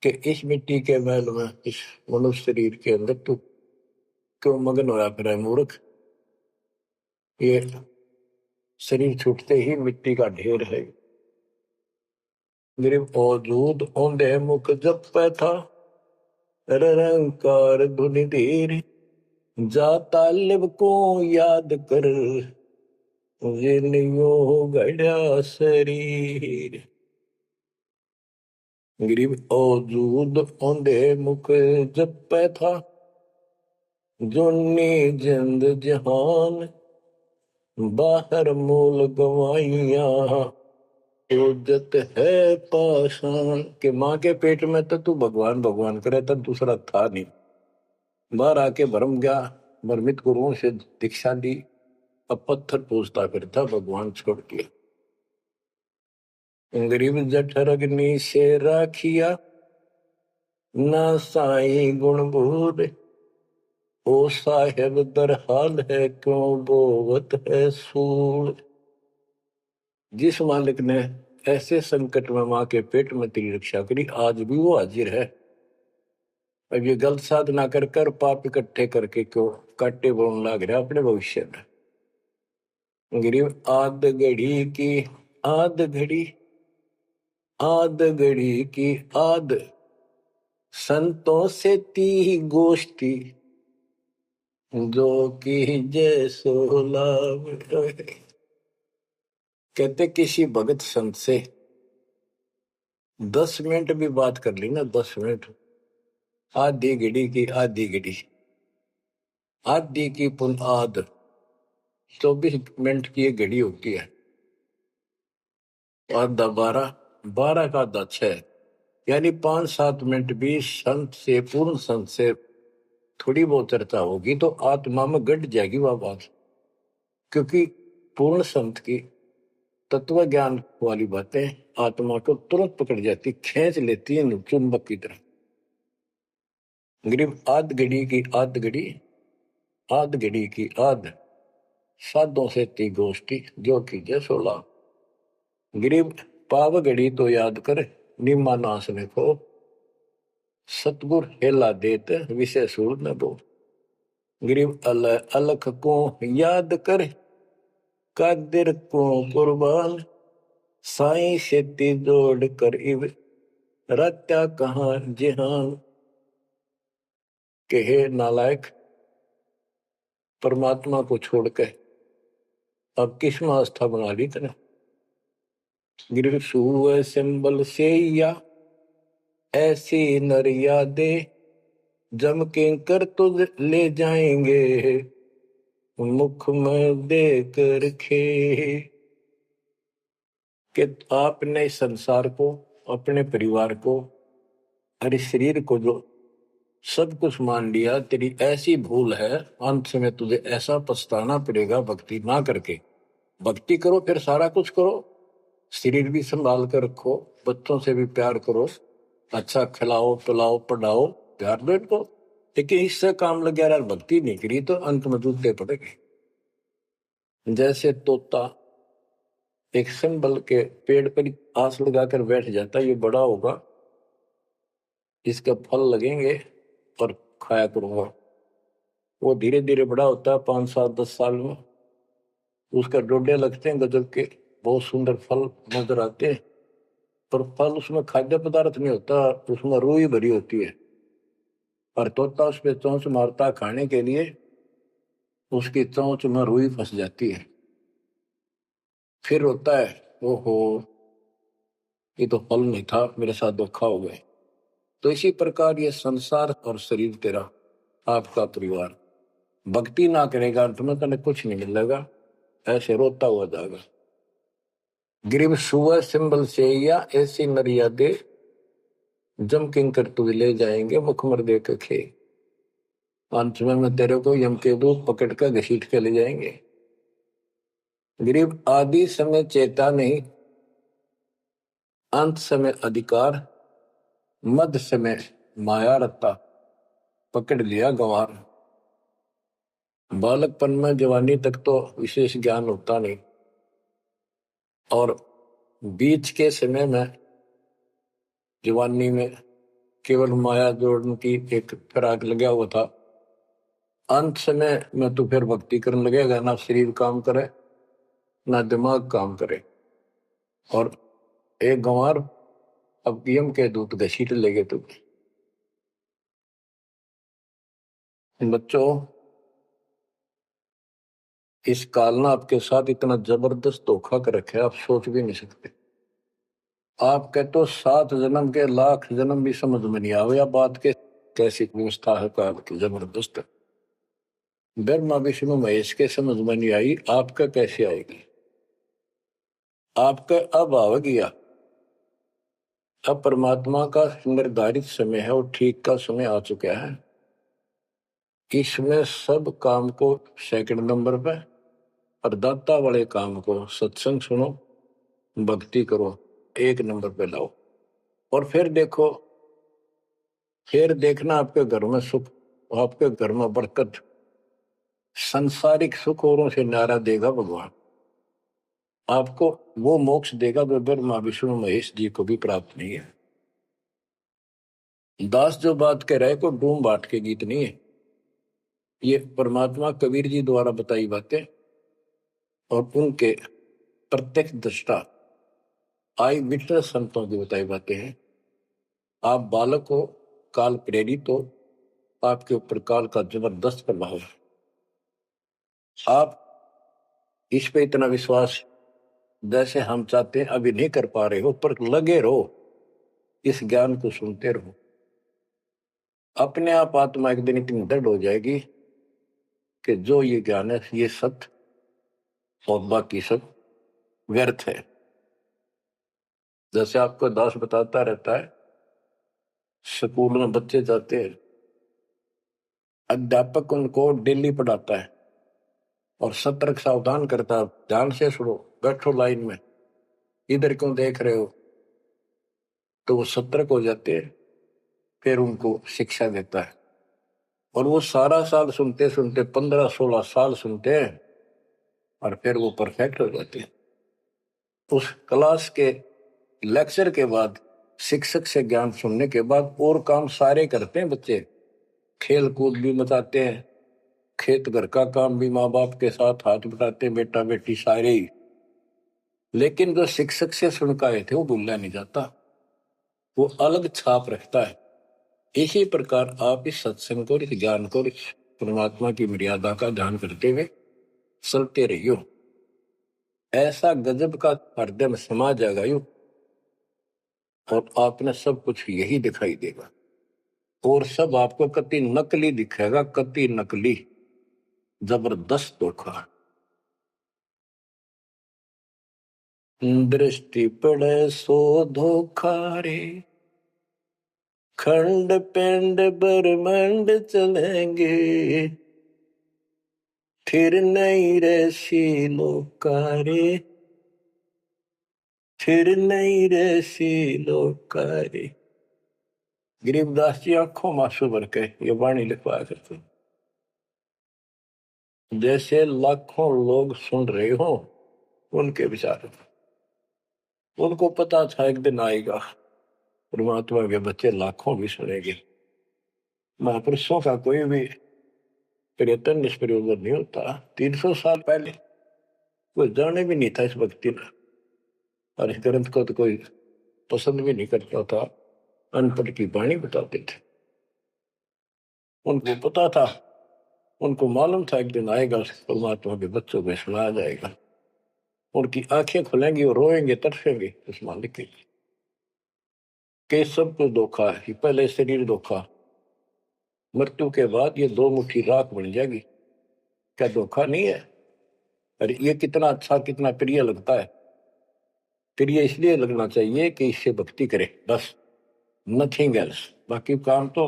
कि इस मिट्टी के महल में, इस मनुष्य शरीर के अंदर तू क्यों मगन होया फिर है मूर्ख। ये शरीर छूटते ही मिट्टी का ढेर है। गरीब औजूद औंधे मुख जप पे था, रंकार धुनि धीर, जाता लिब को याद कर, जिलियो गढ़ा शरीर। गरीब औजूद औंधे मुख जप पे था, जोनी जिंद जहान, बाहर मूल गवाइया, उजत है पाषाण। के माँ के पेट में तो तू भगवान भगवान करे, तब दूसरा था नहीं। बाहर आके भरम गया, भ्रमित गुरुओं से दीक्षा ली, अब पत्थर पूजता फिरता भगवान छोड़ के। गरीब जठर अग्नि से राखिया, ना साई गुण बूढ़, ओ साहेब दर हाल है क्यों बोवत है सूर। जिस मालिक ने ऐसे संकट में माँ के पेट में तेरी रक्षा करी, आज भी वो हाजिर है। अब ये गलत साधना कर कर पाप इकट्ठे करके क्यों काटे बोलने लग रहा अपने भविष्य में। गिरिव आद घड़ी की आद घड़ी, आद घड़ी की आद, संतों से ती गोष्ठी, जो की जय सोलाव। कहते किसी भगत संत से 10 मिनट भी बात कर ली ना, 10 मिनट, आधी घड़ी की आधी घड़ी, आधी की पुन आध, 24 मिनट की एक घड़ी होती है। आधा 12, 12 का आधा 6, यानी 5-7 मिनट भी संत से, पूर्ण संत से थोड़ी बहुत चर्चा होगी तो आत्मा में गट जाएगी वह बात, क्योंकि पूर्ण संत की तत्व ज्ञान वाली बातें आत्मा को तुरंत पकड़ जाती, खींच लेती है चुंबक की तरह। गरीब आध घड़ी की आध घड़ी, आध घड़ी की आध, साधों से ती गोष्ठी, जो की जय 16। गरीब पाव घड़ी तो याद कर, निम्मा नाश ने को, सतगुर हेला देत विषय सूर न दो। गरीब अलख को याद कर, कादिर को कुर्बान, साईं शेती जोड़ कर इव, रत्या कहाँ जिहान। कहे नालायक, परमात्मा को छोड़ के अब किस में आस्था बना ली तने। गिर सुअ सिंबल से या ऐसी नरिया दे, जम के कर तुझ ले जाएंगे, मुख में देकर खे। कि आपने संसार को, अपने परिवार को, हर शरीर को जो सब कुछ मान लिया, तेरी ऐसी भूल है, अंत में तुझे ऐसा पछताना पड़ेगा भक्ति ना करके। भक्ति करो फिर सारा कुछ करो, शरीर भी संभाल कर रखो, बच्चों से भी प्यार करो, अच्छा खिलाओ पिलाओ पढ़ाओ, प्यार दो इनको, लेकिन इससे काम लग गया, भक्ति नहीं करी तो अंत में जूते पड़ेंगे। जैसे तोता एक संबल के पेड़ पर आस लगाकर बैठ जाता है, ये बड़ा होगा, इसके फल लगेंगे और खाया करूंगा। वो धीरे धीरे बड़ा होता है, 5-7-10 साल में उसका डोडे लगते हैं गजब के, बहुत सुंदर फल नजर आते हैं, पर फल उसमें खाद्य पदार्थ नहीं होता, उसमें रूई भरी होती है। और तोता उस पर चोंच मारता खाने के लिए, उसकी चोंच में रूई फंस जाती है, फिर होता है ओहो ये तो फल नहीं था, मेरे साथ धोखा हो गए। तो इसी प्रकार ये संसार और शरीर तेरा, आपका परिवार, भक्ति ना करेगा तुम्हें तने कुछ नहीं मिलेगा, ऐसे रोता हुआ जाएगा। गिरिव सुअ सिंबल से या ऐसी नरिया दे, जम किंकर तुझ ले जाएंगे, मुखमर दे के खे। अंत में तेरे को यम के दूत पकड़ कर घसीट के ले जाएंगे। गरीब आदि समय चेता नहीं, अंत समय अधिकार, मध्य समय माया रत्ता, पकड़ लिया गंवार। बालकपन में जवानी तक तो विशेष ज्ञान होता नहीं, और बीच के समय में जवानी में केवल माया जोड़ने की एक फिराक लगा हुआ था। अंत समय में तो फिर भक्ति करने लगेगा, ना शरीर काम करे ना दिमाग काम करे, और एक गंवार अब यम के दूत घसीट लेगे तुम। बच्चों, इस काल ने आपके साथ इतना जबरदस्त धोखा कर रखा है, आप सोच भी नहीं सकते। आप कहते तो 7 जन्म के लाख जन्म भी समझ में नहीं आवे, या बात के कैसी व्यवस्था है काल की जबरदस्त। ब्रह्मा विष्णु महेश के समझ में नहीं आई, आपका कैसे आएगी। आपका अब आ गया, अब परमात्मा का निर्धारित समय है और ठीक का समय आ चुका है। इसमें सब काम को सेकंड नंबर पे, और दाता वाले काम को, सत्संग सुनो, भक्ति करो, 1 नंबर पे लाओ। और फिर देखो, फिर देखना आपके घर में सुख, आपके घर में बरकत, संसारिक सुख औरों से नारा देगा भगवान। आपको वो मोक्ष देगा जो ब्रह्मा विष्णु महेश जी को भी प्राप्त नहीं है। दास जो बात कह रहे को डूम बाट के गीत नहीं है, ये परमात्मा कबीर जी द्वारा बताई बातें। और उनके प्रत्यक्ष दृष्टा आई विटनेस संतों की बताई बातें हैं। आप बालक हो, काल प्रेरित हो, आपके ऊपर काल का जबरदस्त प्रभाव है। आप इस पे इतना विश्वास जैसे हम चाहते हैं अभी नहीं कर पा रहे हो, पर लगे रहो, इस ज्ञान को सुनते रहो। अपने आप आत्मा एक दिन इतनी दृढ़ हो जाएगी कि जो ये ज्ञान है ये सत्य और बाकी सब व्यर्थ है। जैसे आपको दास बताता रहता है, स्कूल में बच्चे जाते हैं, अध्यापक उनको डेली पढ़ाता है और सतर्क सावधान करता है, ध्यान से सुनो, बैठो लाइन में, इधर क्यों देख रहे हो। तो वो सतर्क हो जाते हैं, फिर उनको शिक्षा देता है और वो सारा साल सुनते सुनते 15-16 साल सुनते हैं और फिर वो परफेक्ट हो जाते हैं। उस क्लास के लेक्चर के बाद, शिक्षक से ज्ञान सुनने के बाद और काम सारे करते हैं बच्चे, खेल कूद भी मचाते हैं, खेत घर का काम भी माँ बाप के साथ हाथ बटाते हैं, बेटा बेटी सारे ही। लेकिन जो शिक्षक से सुन के आए थे वो भूलना नहीं जाता, वो अलग छाप रखता है। इसी प्रकार आप इस सत्संग को, इस ज्ञान को, इस परमात्मा की मर्यादा का ध्यान करते हुए चलते रहियो। ऐसा गजब का हृदय में समा जाएगा यूं, और आपने सब कुछ यही दिखाई देगा और सब आपको कति नकली दिखेगा, कति नकली, जबरदस्त धोखा। दृष्टि पड़े सो धोखा रे, खंड पिंड ब्रह्मांड चलेंगे, फिर नहीं रसी लोकारे, फिर नहीं रसी लोकारे। गरीबदास जी आंखों मासू भर के ये वाणी लिखवाया करते, जैसे लाखों लोग सुन रहे हो उनके विचार। उनको पता था एक दिन आएगा परमात्मा के बच्चे लाखों भी सुनेंगे। महापुरुषों का कोई भी प्रयत्न निष्प्रयोजन नहीं होता। 300 साल पहले कोई जाने भी नहीं था इस भक्ति में, और इस ग्रंथ को तो कोई पसंद भी नहीं करता था, अनपढ़ की वाणी बताते थे। उनको पता था, उनको मालूम था एक दिन आएगा परमात्मा के बच्चों को सुनाया जाएगा, उनकी आंखें खुलेंगी और रोएंगे, तरसेंगे उस मालिक के लिए कि सब कुछ धोखा है। पहले शरीर धोखा, मृत्यु के बाद ये 2 मुट्ठी राख बन जाएगी। क्या धोखा नहीं है? अरे ये कितना अच्छा, कितना प्रिय लगता है। प्रिय इसलिए लगना चाहिए कि इससे भक्ति करे, बस, नथिंग एल्स। बाकी काम तो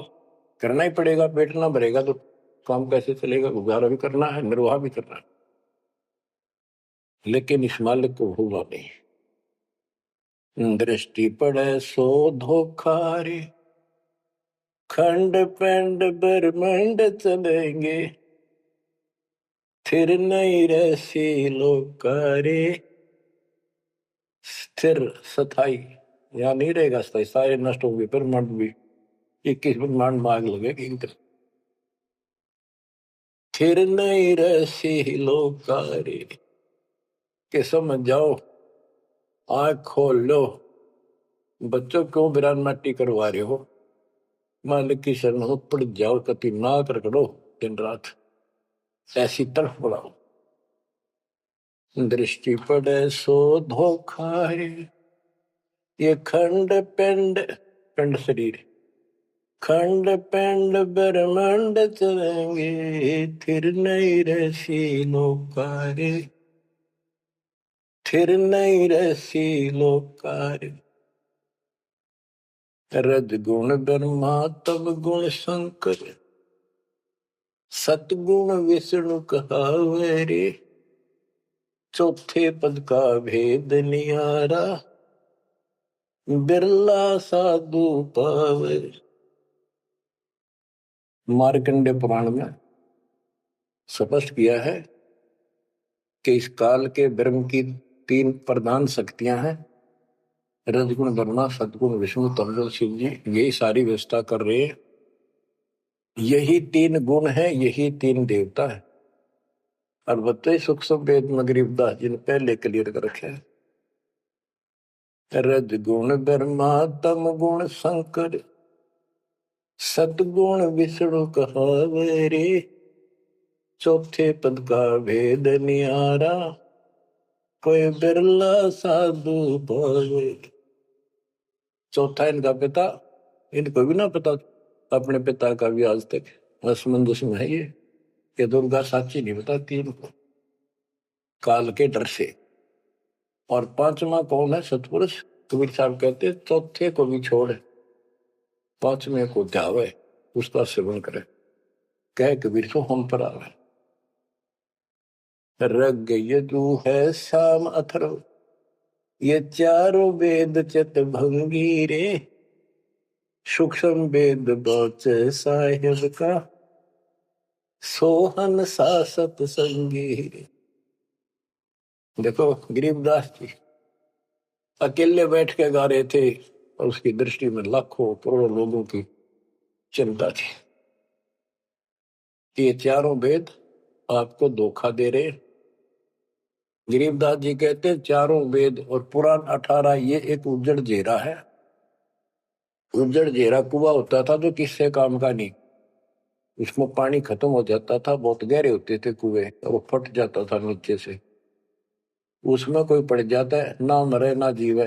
करना ही पड़ेगा, पेट ना भरेगा तो काम कैसे चलेगा? गुजारा भी करना है, निर्वाह भी करना है, लेकिन इस मालिक को भूलना नहीं। दृष्टि पड़े सो धोखा रे, खंड पिंड ब्रह्मांड चलेंगे, फिर नहीं रसी लोकारे। स्थिर स्थाई यहाँ नहीं रहेगा, स्थाई सारे नष्ट होंगे, ब्रह्मांड भी 21 ब्रह्मांड में आग लगेगी। फिर नहीं रसी लोकारे के समझ जाओ, आँख खोल लो। बच्चों क्यों बिरान माटी करवा रहे हो? मालिक की शरण हो, पड़ जाओ, कति नाक रगड़ो दिन रात, ऐसी तरफ बढ़ाओ। दृष्टि पड़े सो धोखा है, ये खंड पिंड, पिंड शरीर, खंड पिंड ब्रह्मांड चलेंगे, फिर नहीं रसी लोकारे, फिर नहीं रसी लोकारे। रजगुण ब्रह्मा तब गुण शंकर, सतगुण विष्णु कहावे रे, चौथे पद का भेद निहारा, बिरला साधु पावे। मार्कंडे पुराण में स्पष्ट किया है कि इस काल के ब्रह्म की 3 प्रधान शक्तियां हैं, रजगुण ब्रह्मा, सतगुण विष्णु, तमोगुण शिव जी। यही सारी व्यवस्था कर रहे हैं। यही 3 गुण है, यही 3 देवता है। और बताइए सूक्ष्म वेद में गरीबदास जी ने पहले क्लियर कर रखे है, रज गुण ब्रह्मा तम गुण शंकर सतगुण विष्णु कहावे रे, चौथे पद का भेद निहारा कोई बिरला साधु पावे। चौथा इनका पिता, इनको भी ना पता अपने पिता का भी आज तक असमंजस में है ये दुर्गा साची नहीं बताती इनको काल के डर से। और पांचवा कौन है सतपुरुष, कबीर साहब कहते चौथे को भी छोड़ पांचवे को ध्यावे उसका सेवन करे, कह कबीर सो हम पर आवे। रग यजु है शाम अथर्व ये चारों वेद चित भंगी रे, सूक्ष्म वेद बौच साहिब का सोहन सा सतसंगी रे। देखो गरीबदास जी अकेले बैठ के गा रहे थे और उसकी दृष्टि में लाखों करोड़ों लोगों की चिंता थी कि ये चारों वेद आपको धोखा दे रहे। गरीबदास जी कहते चारों वेद और पुराण 18 ये एक उज्जड़ जेरा है। उज्जड़ जेरा कुआं होता था जो किससे काम का नहीं, इसमें पानी खत्म हो जाता था, बहुत गहरे होते थे कुएं और वो फट जाता था नीचे से, उसमें कोई पड़ जाता है ना मरे ना जीवे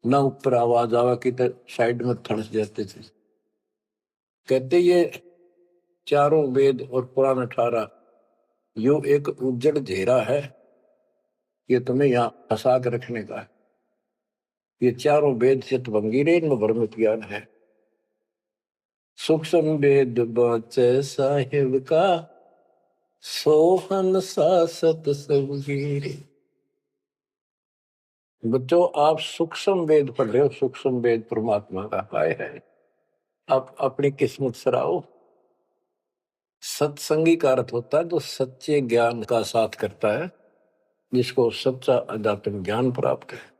ना ऊपर आवाज आवा कि साइड में थड़स जाते थे। कहते ये चारों वेद और पुराण 18 यो एक उज्जड़ घेरा है, ये तुम्हें यहाँ फंसा कर रखने का है। ये चारों वेद चित भंगीरे इनमें भ्रमित ज्ञान है। सूक्ष्म वेद बचे साहिब का सोहन सा सतसंगीरे। बच्चों आप सूक्ष्म वेद पढ़ रहे हो, सूक्ष्म वेद परमात्मा का पाए है, आप अपनी किस्मत सराओ। सत्संगी का अर्थ होता है जो सच्चे ज्ञान का साथ करता है, जिसको सच्चा अध्यात्म ज्ञान प्राप्त है।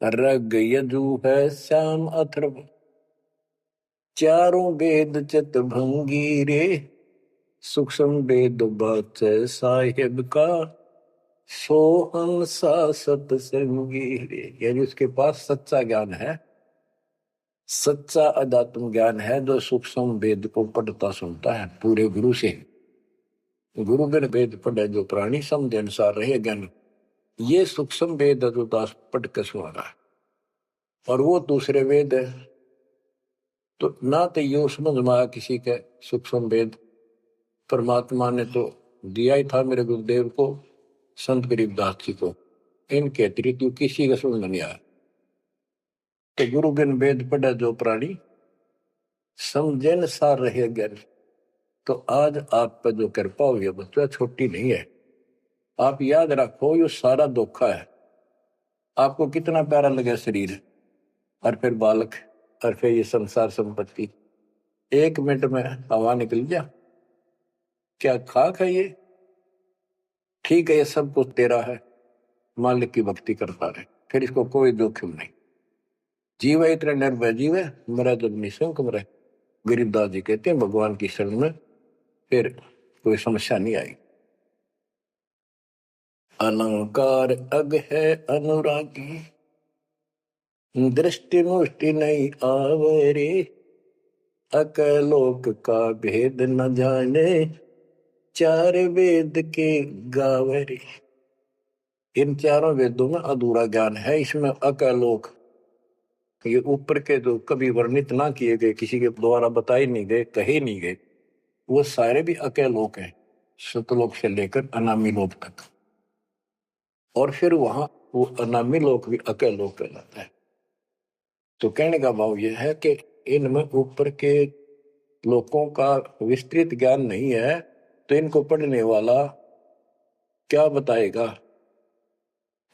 रग यजु है श्याम अथर्व चारों वेद चित भंगी रे, सूक्ष्म वेद बात साहिब का सोहन सा सतसंगी रे। यानी उसके पास सच्चा ज्ञान है, सच्चा अध्यात्म ज्ञान है जो सूक्ष्म वेद को पढ़ता सुनता है पूरे गुरु से। गुरु बिन वेद पढ़े जो प्राणी समझ अनुसार रहे ज्ञान, ये सूक्ष्म वेद जो दास पढ़ के सुना रहा है। और वो दूसरे वेद है तो ना तो ये समझ में आया किसी के सूक्ष्म वेद, परमात्मा ने तो दिया ही था मेरे गुरुदेव को, संत गरीबदास जी को, इनके अतिरिक्त किसी का समझ नहीं आया। तो गुरु बिन वेद पढ़े जो प्राणी समझे न सार रहे ज्ञान। तो आज आप पर जो कृपा हुई है बच्चा छोटी नहीं है। आप याद रखो ये सारा धोखा है। आपको कितना प्यारा लगे शरीर और फिर बालक और फिर ये संसार संपत्ति, 1 मिनट में हवा निकल गया। क्या खाक है ये? ठीक है ये सब कुछ तेरा है, मालिक की भक्ति करता रहे, फिर इसको कोई जोखिम नहीं। जीव इतने निर्भय जीव है, मेरा जब निशंक मरे। गरीबदास जी कहते हैं भगवान की शरण में फिर कोई समस्या नहीं आई। अलंकार अग है अनुरागी दृष्टि मुष्टि नहीं आवरे, अकलोक का भेद न जाने 4 वेद के गावरे। इन 4 वेदों में अधूरा ज्ञान है, इसमें अकलोक ये ऊपर के जो कभी वर्णित ना किए गए, किसी के द्वारा बताए नहीं गए, कहे नहीं गए, वो सारे भी अकलोक हैं, सतलोक से लेकर अनामी लोक तक। और फिर वहां वो अनामी लोक भी अकलोक कहलाता है। तो कहने का भाव यह है कि इनमें ऊपर के लोगों का विस्तृत ज्ञान नहीं है, तो इनको पढ़ने वाला क्या बताएगा।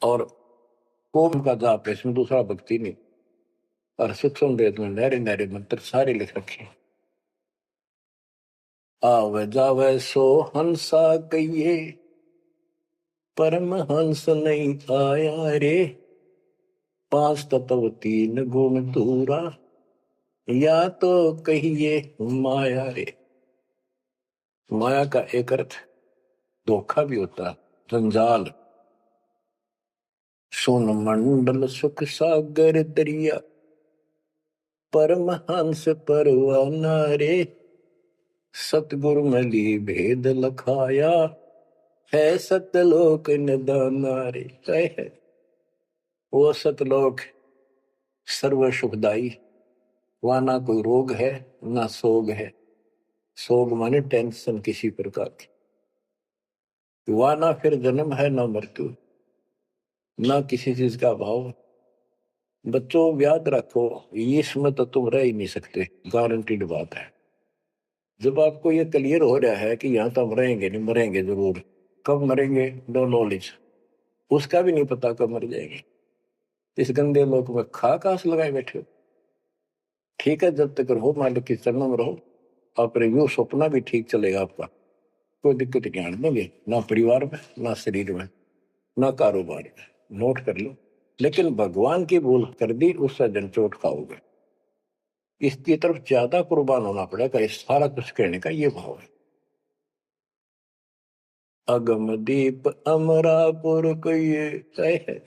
और कोम का जाप है, इसमें दूसरा भक्ति नहीं। और सूक्ष्म वेद में नहरे नहरे मंत्र सारे लिख रखे। आवे जावे सो हंसा कहिए परम हंस नहीं आया रे, 5 तत्व 3 गुण दूरा या तो कहिए माया रे। माया का एक अर्थ धोखा भी होता है, जंजाल। सोन मंडल सुख सागर दरिया, परमहंस परवाना रे, सतगुरु मली भेद लखाया, है सतलोक निदाना रे। है वो सतलोक सर्व सुखदाई, वहां ना कोई रोग है ना सोग है। सोग माने टेंशन किसी प्रकार की। वहां ना फिर जन्म है ना मृत्यु, ना किसी चीज का भाव। बच्चों याद रखो, इसमें तो तुम रह ही नहीं सकते, गारंटीड बात है। जब आपको ये क्लियर हो रहा है कि यहाँ तो हम रहेंगे नहीं, मरेंगे जरूर। कब मरेंगे नो नॉलेज, उसका भी नहीं पता कब मर जाएंगे। इस गंदे लोक में खा कास लगाए बैठे हो। ठीक है, जब तक रहो मालिक की चरणों में रहो, अपने यू सपना भी ठीक चलेगा आपका, कोई दिक्कत नहीं आने देंगे, ना परिवार में ना शरीर में ना कारोबार में। नोट कर लो। लेकिन भगवान की भूल कर दी, उससे जन चोट खाओगे। इसकी तरफ ज्यादा कुर्बान होना पड़ेगा। इस सारा कुछ कहने का ये भाव है। अगम दीप अमरापुर को ये है।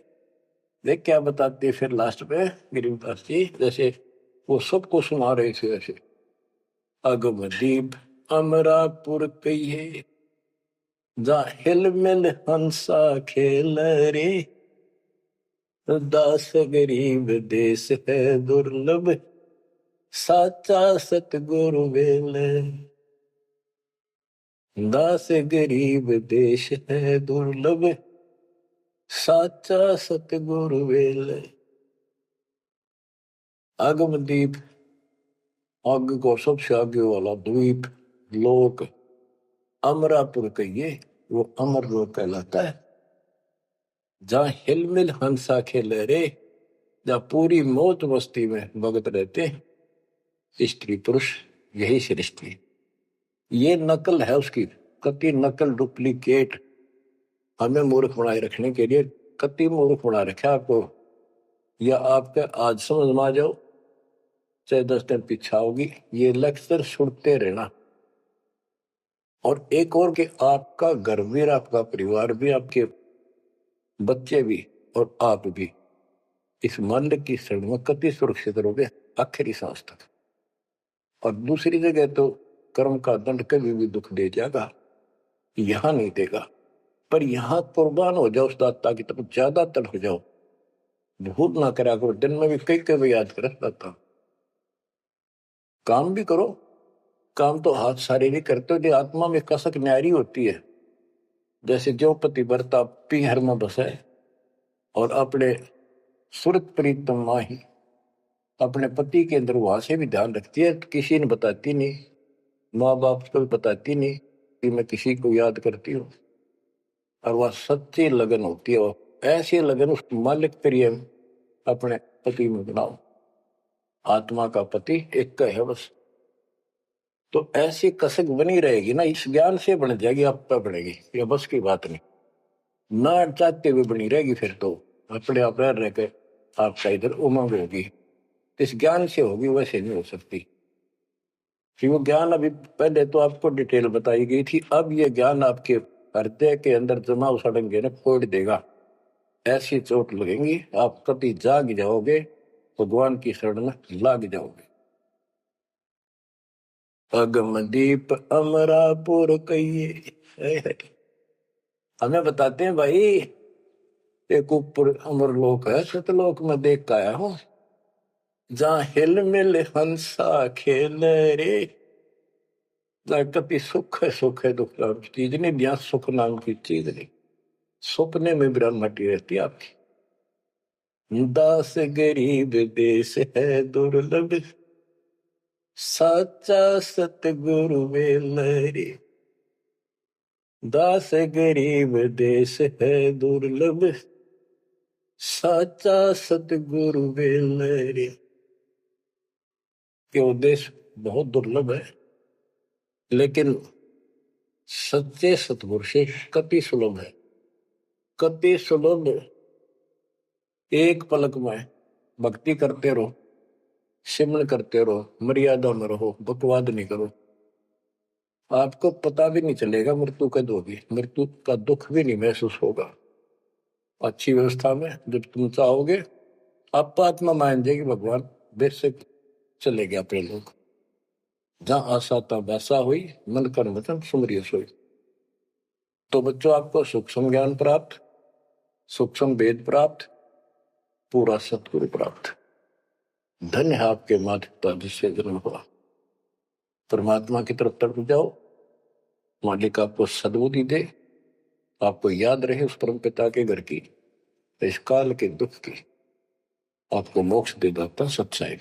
देख क्या बताते फिर लास्ट में गिरिदास जी, जैसे वो सबको सुना रहे थे ऐसे। अगम दीप अमरापुर कहिए, जा हिल मिल हंसा खेल रे, दास गरीब देश है दुर्लभ, साचा सतगुरु वेल। दास गरीब देश है दुर्लभ, साचा सतगुरु वेल। आगम दीप, आग को सबसे आगे वाला द्वीप लोक, अमरापुर कहिए, वो अमर लोक कहलाता है। जहां हिलमिल हंसा खेले रे, जहां पूरी मौत मस्ती में भगत रहते, स्त्री पुरुष यही सृष्टि। ये नकल है उसकी, कति नकल डुप्लीकेट हमें मूर्ख बनाए रखने के लिए कति मूर्ख बना रखा आपको। या आपके आज समझ में आ जाओ, चाहे 10 दिन पीछा होगी, ये लेक्चर सुनते रहना। और एक और कि आपका घर भी, आपका परिवार भी, आपके बच्चे भी और आप भी इस मालिक की शरण में कति सुरक्षित रहोगे आखिरी सांस तक। और दूसरी जगह तो कर्म का दंड कभी भी दुख दे जाएगा, यहां नहीं देगा। पर यहां कुर्बान हो जाओ उस दाता की तरफ, ज्यादा तड़प जाओ। भूल ना करा करो, दिन में भी कई कई याद कर दाता। काम भी करो, काम तो हाथ शारीरिक करते हो, आत्मा में कसक न्यारी होती है। जैसे जो पतिव्रता पीहर में बसे और अपने सुरत प्रीतम माही अपने पति के अंदर वहां से भी ध्यान रखती है, किसी ने बताती नहीं, माँ बाप को भी बताती नहीं कि मैं किसी को याद करती हूँ। और वह सच्ची लगन होती है, ऐसी लगन उस मालिक प्रिय अपने पति में बनाओ। आत्मा का पति एक का है बस। तो ऐसी कसक बनी रहेगी ना, इस ज्ञान से बन जाएगी, आप पे बढ़ेगी, ये बस की बात नहीं। ना चाहते हुए बनी रहेगी, फिर तो अपने आप रह के आपका इधर उमंग होगी। इस ज्ञान से होगी, वैसे नहीं हो सकती। कि वो ज्ञान अभी पहले तो आपको डिटेल बताई गई थी, अब ये ज्ञान आपके हृदय के अंदर जमा सड़ेंगे ना, फोड़ देगा। ऐसी चोट लगेंगी, आप कभी जाग जाओगे, भगवान की शरण में लाग जाओगे। अगम दीप अमरापुर कहिए, हमें बताते हैं भाई, एक ऊपर अमर लोक है, सतलोक में देख के आया हूं, जहां हिल मिल हंसा खेल रे, जहां कभी सुख है दुख नाम की चीज नहीं, जहां सुख नाम की चीज नहीं। सपने में ब्रह्मटी रहती है आपकी। दास गरीब देश है दुर्लभ, साचा सतगुरु वेल रे। दास गरीब देश है दुर्लभ, साचा सतगुरु वेल रे। ये उद्देश्य बहुत दुर्लभ है, लेकिन सच्चे सतगुरु से कति सुलभ है, कति सुलभ। एक पलक में भक्ति करते रहो, सिमरन करते रहो, मर्यादा में रहो, बकवाद नहीं करो। आपको पता भी नहीं चलेगा मृत्यु कब होगी, मृत्यु का दुख भी नहीं महसूस होगा। अच्छी व्यवस्था में जब तुम चाहोगे, आप आत्मा मान जाएगी भगवान बेशक चले गया अपने लोग। जहां आशा था वैसा हुई, मन कर्म वचन सुमरिय सोई। तो बच्चों, आपको सूक्ष्म ज्ञान प्राप्त, सूक्ष्म वेद प्राप्त, पूरा सतगुरु प्राप्त। धन्य है आपके माता पिता जिससे जन्म हुआ। परमात्मा की तरफ तड़प जाओ, मालिक आपको सद्बुद्धि दे, आपको याद रहे उस परम पिता के घर की, इस काल के दुख की आपको मोक्ष दे देता सच्चाई।